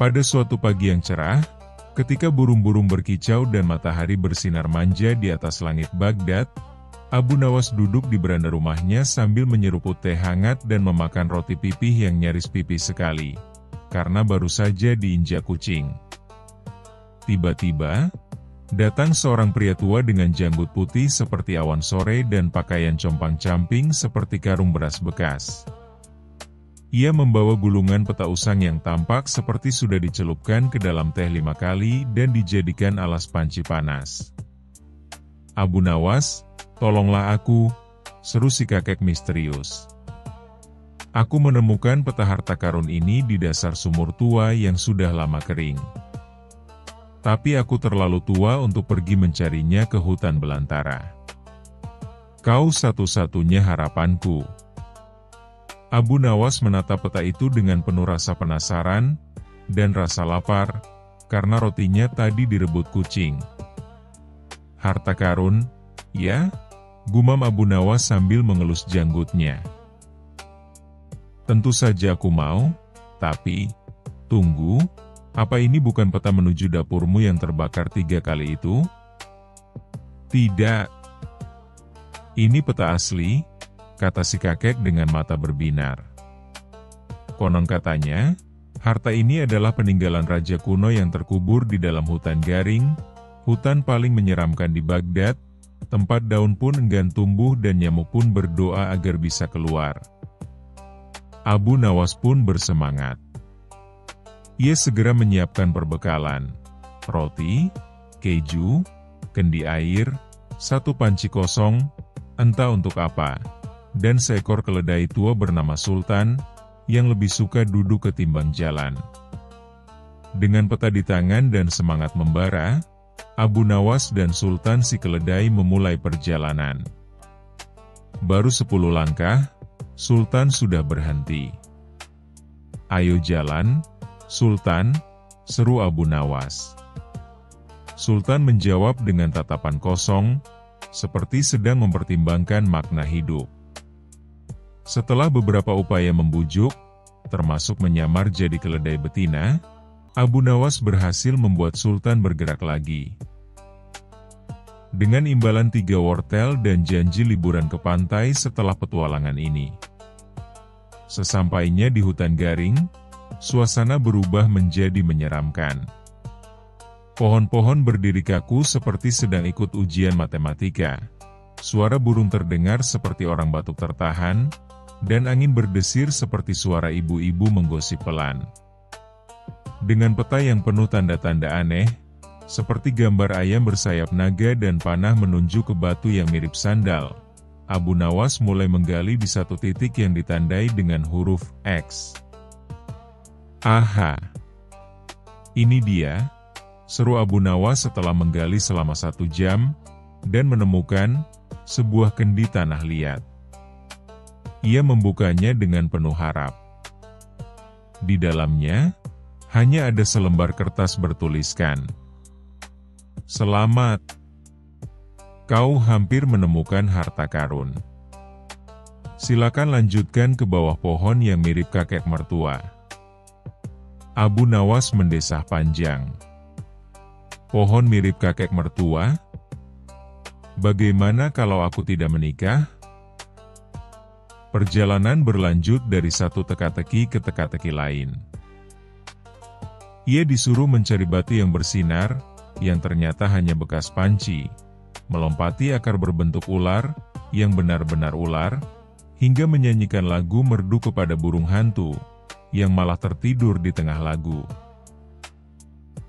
Pada suatu pagi yang cerah, ketika burung-burung berkicau dan matahari bersinar manja di atas langit Baghdad, Abu Nawas duduk di beranda rumahnya sambil menyeruput teh hangat dan memakan roti pipih yang nyaris pipih sekali, karena baru saja diinjak kucing. Tiba-tiba, datang seorang pria tua dengan janggut putih seperti awan sore dan pakaian compang-camping seperti karung beras bekas. Ia membawa gulungan peta usang yang tampak seperti sudah dicelupkan ke dalam teh 5 kali dan dijadikan alas panci panas. "Abu Nawas, tolonglah aku," seru si kakek misterius. "Aku menemukan peta harta karun ini di dasar sumur tua yang sudah lama kering. Tapi aku terlalu tua untuk pergi mencarinya ke hutan belantara. Kau satu-satunya harapanku." Abu Nawas menatap peta itu dengan penuh rasa penasaran dan rasa lapar, karena rotinya tadi direbut kucing. "Harta karun, ya?" gumam Abu Nawas sambil mengelus janggutnya. "Tentu saja aku mau, tapi, tunggu, apa ini bukan peta menuju dapurmu yang terbakar 3 kali itu?" "Tidak. Ini peta asli," kata si kakek dengan mata berbinar. "Konon katanya, harta ini adalah peninggalan raja kuno yang terkubur di dalam hutan garing, hutan paling menyeramkan di Baghdad, tempat daun pun enggan tumbuh dan nyamuk pun berdoa agar bisa keluar." Abu Nawas pun bersemangat. Ia segera menyiapkan perbekalan, roti, keju, kendi air, 1 panci kosong, entah untuk apa, dan seekor keledai tua bernama Sultan, yang lebih suka duduk ketimbang jalan. Dengan peta di tangan dan semangat membara, Abu Nawas dan Sultan si keledai memulai perjalanan. Baru 10 langkah, Sultan sudah berhenti. "Ayo jalan, Sultan," seru Abu Nawas. Sultan menjawab dengan tatapan kosong, seperti sedang mempertimbangkan makna hidup. Setelah beberapa upaya membujuk, termasuk menyamar jadi keledai betina, Abu Nawas berhasil membuat Sultan bergerak lagi. Dengan imbalan 3 wortel dan janji liburan ke pantai setelah petualangan ini. Sesampainya di hutan garing, suasana berubah menjadi menyeramkan. Pohon-pohon berdiri kaku seperti sedang ikut ujian matematika. Suara burung terdengar seperti orang batuk tertahan, dan angin berdesir seperti suara ibu-ibu menggosip pelan. Dengan peta yang penuh tanda-tanda aneh, seperti gambar ayam bersayap naga dan panah menunjuk ke batu yang mirip sandal, Abu Nawas mulai menggali di satu titik yang ditandai dengan huruf X. "Aha! Ini dia," seru Abu Nawas setelah menggali selama 1 jam, dan menemukan sebuah kendi tanah liat. Ia membukanya dengan penuh harap. Di dalamnya, hanya ada selembar kertas bertuliskan, "Selamat. Kau hampir menemukan harta karun. Silakan lanjutkan ke bawah pohon yang mirip kakek mertua." Abu Nawas mendesah panjang. "Pohon mirip kakek mertua? Bagaimana kalau aku tidak menikah?" Perjalanan berlanjut dari satu teka-teki ke teka-teki lain. Ia disuruh mencari batu yang bersinar, yang ternyata hanya bekas panci, melompati akar berbentuk ular, yang benar-benar ular, hingga menyanyikan lagu merdu kepada burung hantu, yang malah tertidur di tengah lagu.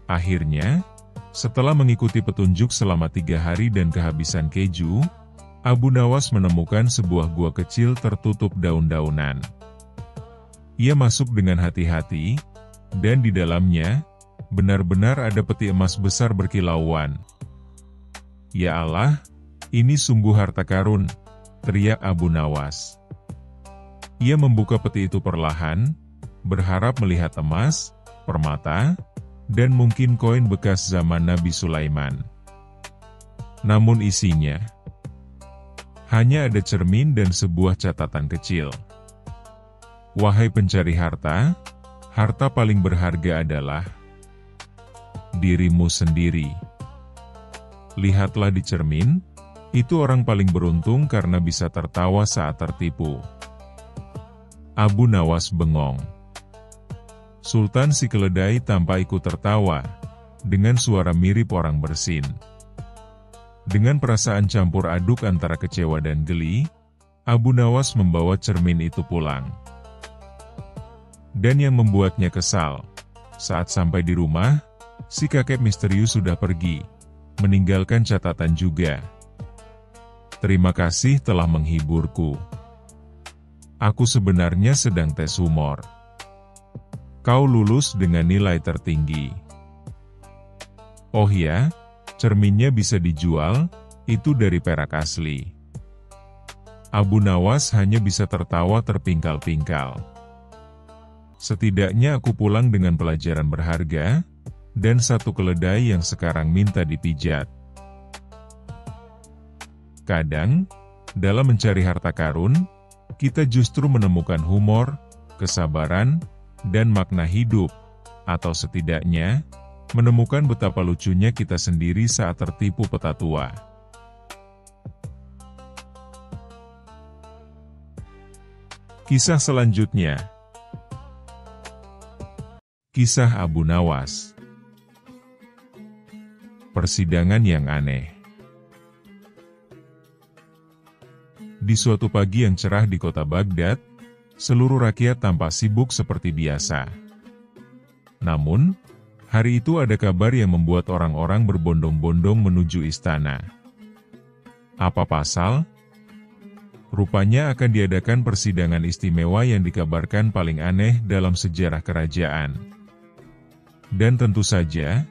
Akhirnya, setelah mengikuti petunjuk selama 3 hari dan kehabisan keju, Abu Nawas menemukan sebuah gua kecil tertutup daun-daunan. Ia masuk dengan hati-hati, dan di dalamnya, benar-benar ada peti emas besar berkilauan. Ya Allah, ini sungguh harta karun, teriak Abu Nawas. Ia membuka peti itu perlahan, berharap melihat emas, permata, dan mungkin koin bekas zaman Nabi Sulaiman. Namun isinya hanya ada cermin dan sebuah catatan kecil. Wahai pencari harta, harta paling berharga adalah dirimu sendiri. Lihatlah di cermin, itu orang paling beruntung karena bisa tertawa saat tertipu. Abu Nawas bengong. Sultan si keledai tampak ikut tertawa, dengan suara mirip orang bersin. Dengan perasaan campur aduk antara kecewa dan geli, Abu Nawas membawa cermin itu pulang. Dan yang membuatnya kesal, saat sampai di rumah, si kakek misterius sudah pergi, meninggalkan catatan juga. Terima kasih telah menghiburku. Aku sebenarnya sedang tes humor. Kau lulus dengan nilai tertinggi. Oh ya, cerminnya bisa dijual, itu dari perak asli. Abu Nawas hanya bisa tertawa terpingkal-pingkal. Setidaknya aku pulang dengan pelajaran berharga, dan satu keledai yang sekarang minta dipijat. Kadang, dalam mencari harta karun, kita justru menemukan humor, kesabaran, dan makna hidup, atau setidaknya, menemukan betapa lucunya kita sendiri saat tertipu peta tua. Kisah selanjutnya. Kisah Abu Nawas. Persidangan yang aneh. Di suatu pagi yang cerah di kota Baghdad, seluruh rakyat tampak sibuk seperti biasa. Namun, hari itu ada kabar yang membuat orang-orang berbondong-bondong menuju istana. Apa pasal? Rupanya akan diadakan persidangan istimewa yang dikabarkan paling aneh dalam sejarah kerajaan. Dan tentu saja,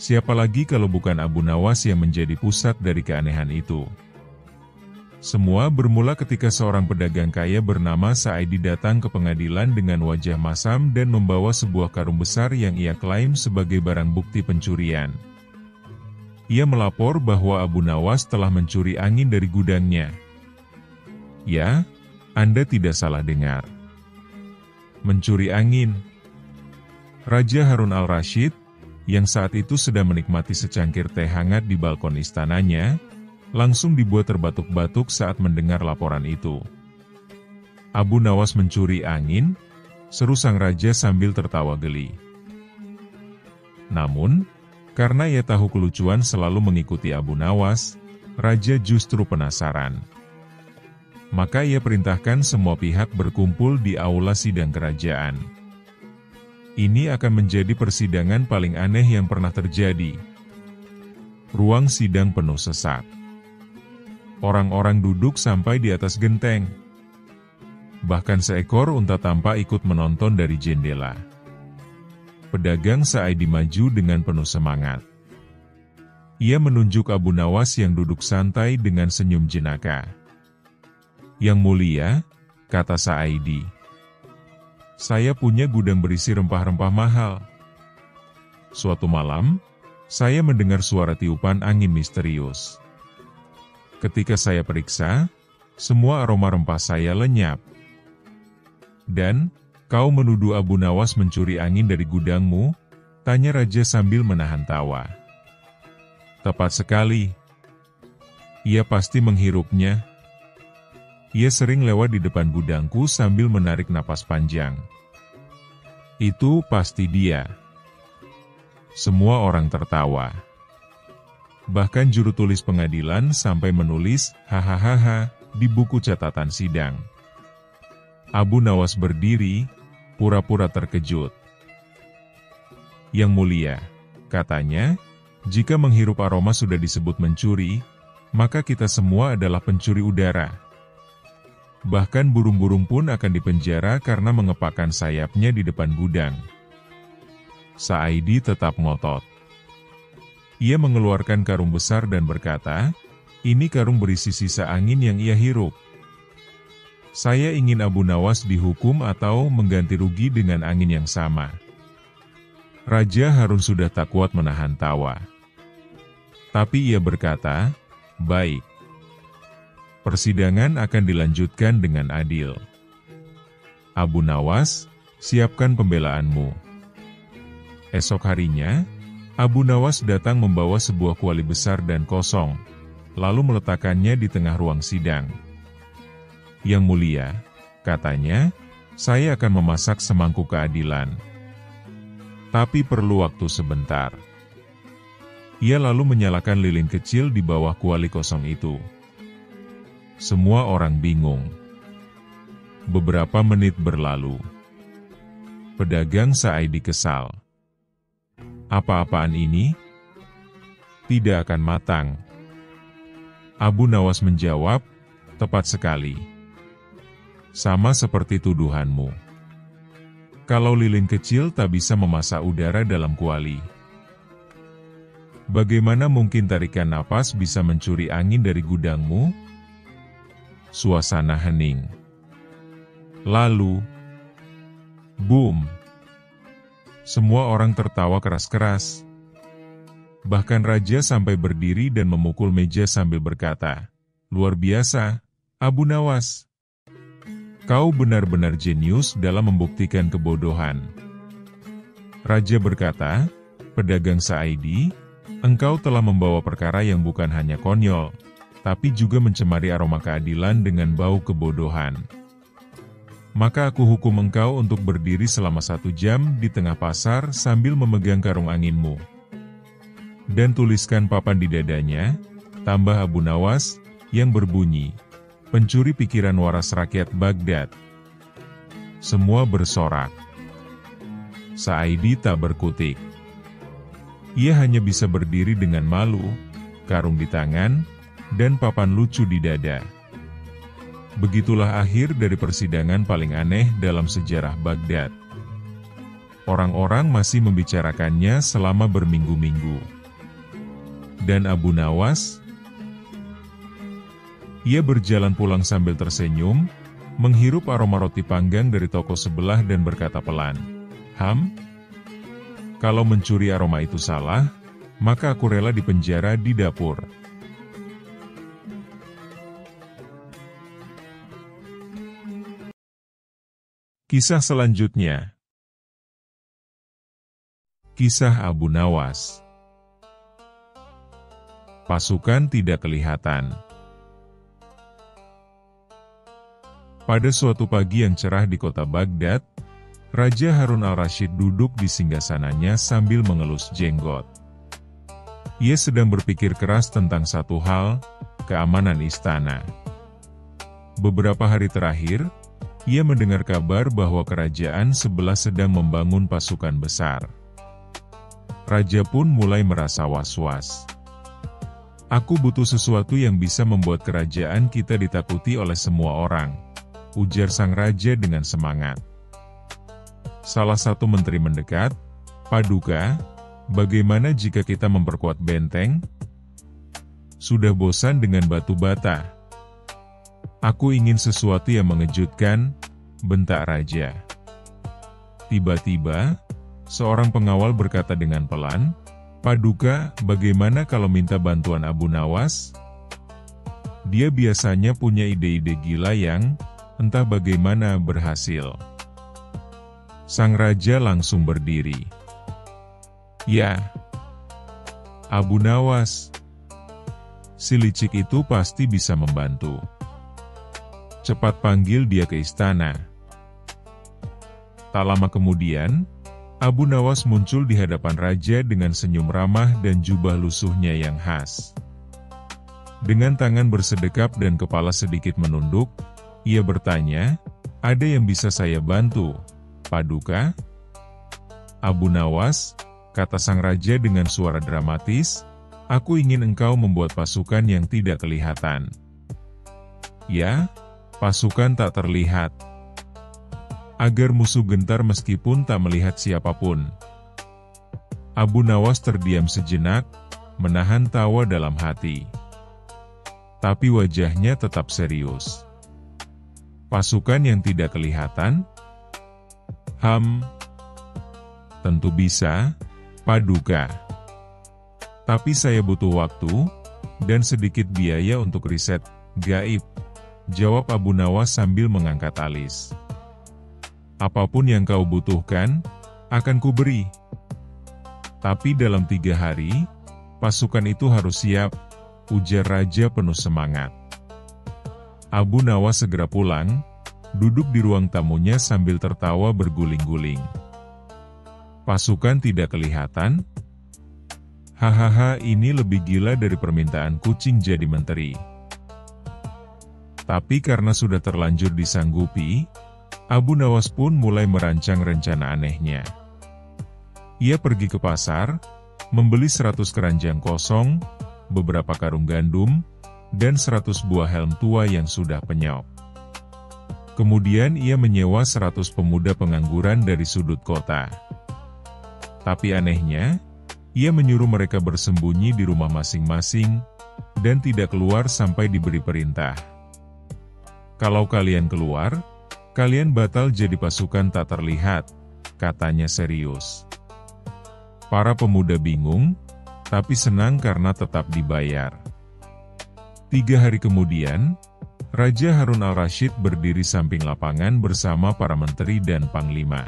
siapa lagi kalau bukan Abu Nawas yang menjadi pusat dari keanehan itu. Semua bermula ketika seorang pedagang kaya bernama Sa'idi datang ke pengadilan dengan wajah masam dan membawa sebuah karung besar yang ia klaim sebagai barang bukti pencurian. Ia melapor bahwa Abu Nawas telah mencuri angin dari gudangnya. Ya, Anda tidak salah dengar. Mencuri angin. Raja Harun al-Rashid, yang saat itu sedang menikmati secangkir teh hangat di balkon istananya, langsung dibuat terbatuk-batuk saat mendengar laporan itu. Abu Nawas mencuri angin, seru sang raja sambil tertawa geli. Namun, karena ia tahu kelucuan selalu mengikuti Abu Nawas, raja justru penasaran. Maka ia perintahkan semua pihak berkumpul di aula sidang kerajaan. Ini akan menjadi persidangan paling aneh yang pernah terjadi. Ruang sidang penuh sesak. Orang-orang duduk sampai di atas genteng. Bahkan seekor unta tampak ikut menonton dari jendela. Pedagang Sa'idi maju dengan penuh semangat. Ia menunjuk Abu Nawas yang duduk santai dengan senyum jenaka. Yang mulia, kata Sa'idi. Saya punya gudang berisi rempah-rempah mahal. Suatu malam, saya mendengar suara tiupan angin misterius. Ketika saya periksa, semua aroma rempah saya lenyap. Dan, kau menuduh Abu Nawas mencuri angin dari gudangmu? Tanya raja sambil menahan tawa. Tepat sekali. Ia pasti menghirupnya. Ia sering lewat di depan gudangku sambil menarik napas panjang. Itu pasti dia. Semua orang tertawa. Bahkan juru tulis pengadilan sampai menulis hahaha di buku catatan sidang. Abu Nawas berdiri, pura-pura terkejut. Yang mulia, katanya, jika menghirup aroma sudah disebut mencuri, maka kita semua adalah pencuri udara. Bahkan burung-burung pun akan dipenjara karena mengepakkan sayapnya di depan gudang. Sa'idi tetap ngotot. Ia mengeluarkan karung besar dan berkata, "Ini karung berisi sisa angin yang ia hirup. Saya ingin Abu Nawas dihukum atau mengganti rugi dengan angin yang sama." Raja Harun sudah tak kuat menahan tawa. Tapi ia berkata, "Baik. Persidangan akan dilanjutkan dengan adil. Abu Nawas, siapkan pembelaanmu." Esok harinya, Abu Nawas datang membawa sebuah kuali besar dan kosong, lalu meletakkannya di tengah ruang sidang. "Yang mulia," katanya, "saya akan memasak semangkuk keadilan. Tapi perlu waktu sebentar." Ia lalu menyalakan lilin kecil di bawah kuali kosong itu. Semua orang bingung. Beberapa menit berlalu. Pedagang Sa'idi kesal. "Apa-apaan ini? Tidak akan matang." Abu Nawas menjawab, "Tepat sekali. Sama seperti tuduhanmu. Kalau lilin kecil tak bisa memasak udara dalam kuali, bagaimana mungkin tarikan napas bisa mencuri angin dari gudangmu?" Suasana hening. Lalu, boom! Semua orang tertawa keras-keras. Bahkan raja sampai berdiri dan memukul meja sambil berkata, "Luar biasa, Abu Nawas. Kau benar-benar jenius dalam membuktikan kebodohan." Raja berkata, "Pedagang Sa'idi, engkau telah membawa perkara yang bukan hanya konyol, tapi juga mencemari aroma keadilan dengan bau kebodohan. Maka aku hukum engkau untuk berdiri selama 1 jam di tengah pasar sambil memegang karung anginmu. Dan tuliskan papan di dadanya, tambah Abu Nawas, yang berbunyi, 'Pencuri pikiran waras rakyat Baghdad.'" Semua bersorak. Sa'idi tak berkutik. Ia hanya bisa berdiri dengan malu, karung di tangan, dan papan lucu di dada. Begitulah akhir dari persidangan paling aneh dalam sejarah Baghdad. Orang-orang masih membicarakannya selama berminggu-minggu. Dan Abu Nawas? Ia berjalan pulang sambil tersenyum, menghirup aroma roti panggang dari toko sebelah dan berkata pelan, Kalau mencuri aroma itu salah, maka aku rela dipenjara di dapur." Kisah selanjutnya. Kisah Abu Nawas. Pasukan tidak kelihatan. Pada suatu pagi yang cerah di kota Baghdad, Raja Harun al-Rashid duduk di singgasananya sambil mengelus jenggot. Ia sedang berpikir keras tentang satu hal, keamanan istana. Beberapa hari terakhir, ia mendengar kabar bahwa kerajaan sebelah sedang membangun pasukan besar. Raja pun mulai merasa was-was. "Aku butuh sesuatu yang bisa membuat kerajaan kita ditakuti oleh semua orang," ujar sang raja dengan semangat. Salah satu menteri mendekat, "Paduka, bagaimana jika kita memperkuat benteng? Sudah bosan dengan batu bata." "Aku ingin sesuatu yang mengejutkan," bentak raja. Tiba-tiba, seorang pengawal berkata dengan pelan, "Paduka, bagaimana kalau minta bantuan Abu Nawas? Dia biasanya punya ide-ide gila yang, entah bagaimana berhasil." Sang raja langsung berdiri. "Ya, Abu Nawas. Si licik itu pasti bisa membantu. Cepat panggil dia ke istana." Tak lama kemudian, Abu Nawas muncul di hadapan raja dengan senyum ramah dan jubah lusuhnya yang khas. Dengan tangan bersedekap dan kepala sedikit menunduk, ia bertanya, "Ada yang bisa saya bantu, Paduka?" "Abu Nawas," kata sang raja dengan suara dramatis, "aku ingin engkau membuat pasukan yang tidak kelihatan." "Ya, Pasukan tak terlihat. Agar musuh gentar meskipun tak melihat siapapun. Abu Nawas terdiam sejenak, menahan tawa dalam hati. Tapi wajahnya tetap serius. Pasukan yang tidak kelihatan? Tentu bisa, Paduka. Tapi saya butuh waktu, dan sedikit biaya untuk riset gaib, jawab Abu Nawas sambil mengangkat alis. Apapun yang kau butuhkan, akan kuberi. Tapi dalam 3 hari, pasukan itu harus siap, ujar Raja penuh semangat. Abu Nawas segera pulang, duduk di ruang tamunya sambil tertawa berguling-guling. Pasukan tidak kelihatan? Hahaha, ini lebih gila dari permintaan kucing jadi menteri. Tapi karena sudah terlanjur disanggupi, Abu Nawas pun mulai merancang rencana anehnya. Ia pergi ke pasar, membeli 100 keranjang kosong, beberapa karung gandum, dan 100 buah helm tua yang sudah penyok. Kemudian ia menyewa 100 pemuda pengangguran dari sudut kota. Tapi anehnya, ia menyuruh mereka bersembunyi di rumah masing-masing, dan tidak keluar sampai diberi perintah. Kalau kalian keluar, kalian batal jadi pasukan tak terlihat, katanya serius. Para pemuda bingung, tapi senang karena tetap dibayar. 3 hari kemudian, Raja Harun al-Rasyid berdiri samping lapangan bersama para menteri dan panglima.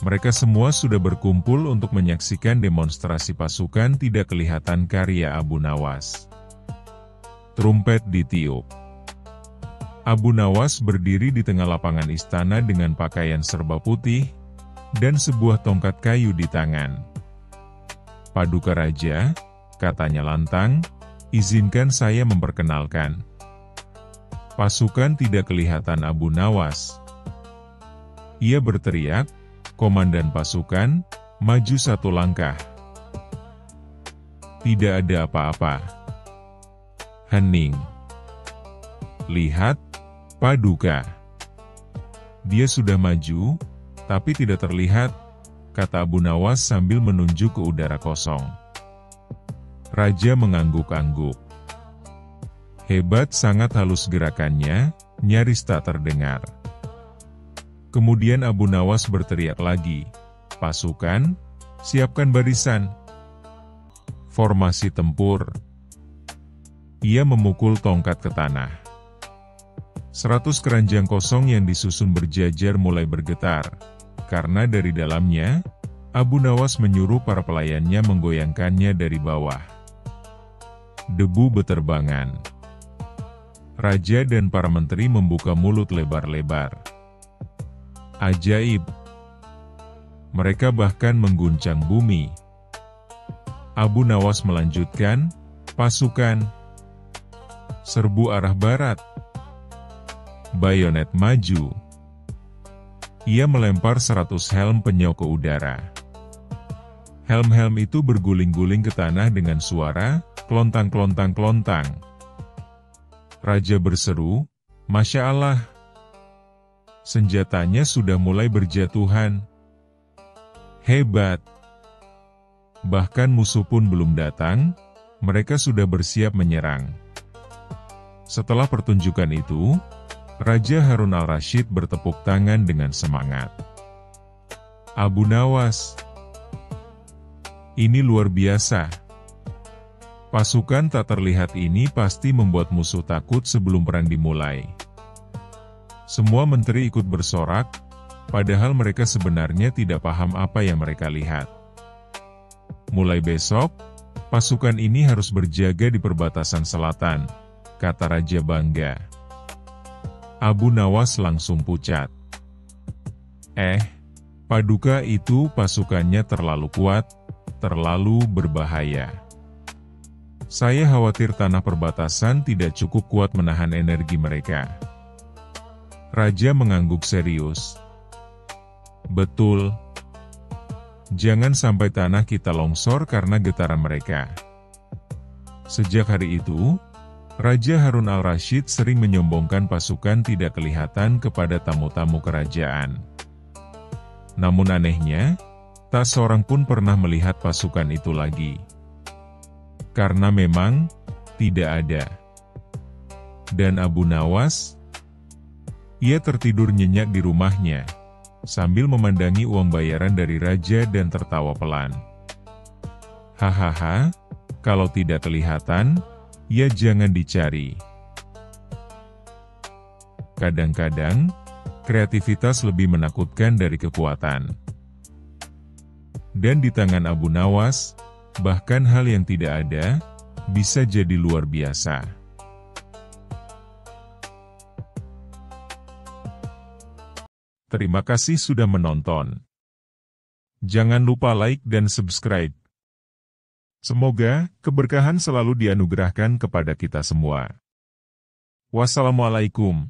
Mereka semua sudah berkumpul untuk menyaksikan demonstrasi pasukan tidak kelihatan karya Abu Nawas. Trompet ditiup. Abu Nawas berdiri di tengah lapangan istana dengan pakaian serba putih, dan sebuah tongkat kayu di tangan. Paduka Raja, katanya lantang, izinkan saya memperkenalkan. Pasukan tidak kelihatan Abu Nawas. Ia berteriak, komandan pasukan, maju 1 langkah. Tidak ada apa-apa. Hening. Lihat, Paduka. Dia sudah maju, tapi tidak terlihat, kata Abu Nawas sambil menunjuk ke udara kosong. Raja mengangguk-angguk. Hebat, sangat halus gerakannya, nyaris tak terdengar. Kemudian Abu Nawas berteriak lagi, pasukan, siapkan barisan. Formasi tempur. Ia memukul tongkat ke tanah. 100 keranjang kosong yang disusun berjajar mulai bergetar, karena dari dalamnya, Abu Nawas menyuruh para pelayannya menggoyangkannya dari bawah. Debu beterbangan. Raja dan para menteri membuka mulut lebar-lebar. Ajaib. Mereka bahkan mengguncang bumi. Abu Nawas melanjutkan, pasukan, serbu arah barat. Bayonet maju. Ia melempar 100 helm penyok ke udara. Helm-helm itu berguling-guling ke tanah dengan suara, klontang-klontang-klontang. Raja berseru, Masya Allah. Senjatanya sudah mulai berjatuhan. Hebat. Bahkan musuh pun belum datang, mereka sudah bersiap menyerang. Setelah pertunjukan itu, Raja Harun al-Rasyid bertepuk tangan dengan semangat. Abu Nawas, ini luar biasa. Pasukan tak terlihat ini pasti membuat musuh takut sebelum perang dimulai. Semua menteri ikut bersorak, padahal mereka sebenarnya tidak paham apa yang mereka lihat. Mulai besok, pasukan ini harus berjaga di perbatasan selatan, kata Raja bangga. Abu Nawas langsung pucat. Paduka, itu pasukannya terlalu kuat, terlalu berbahaya. Saya khawatir tanah perbatasan tidak cukup kuat menahan energi mereka. Raja mengangguk serius. Betul. Jangan sampai tanah kita longsor karena getaran mereka. Sejak hari itu, Raja Harun al-Rasyid sering menyombongkan pasukan tidak kelihatan kepada tamu-tamu kerajaan. Namun anehnya, tak seorang pun pernah melihat pasukan itu lagi. Karena memang tidak ada. Dan Abu Nawas, ia tertidur nyenyak di rumahnya, sambil memandangi uang bayaran dari raja dan tertawa pelan. Hahaha, kalau tidak kelihatan, ya jangan dicari. Kadang-kadang, kreativitas lebih menakutkan dari kekuatan. Dan di tangan Abu Nawas, bahkan hal yang tidak ada, bisa jadi luar biasa. Terima kasih sudah menonton. Jangan lupa like dan subscribe. Semoga keberkahan selalu dianugerahkan kepada kita semua. Wassalamualaikum.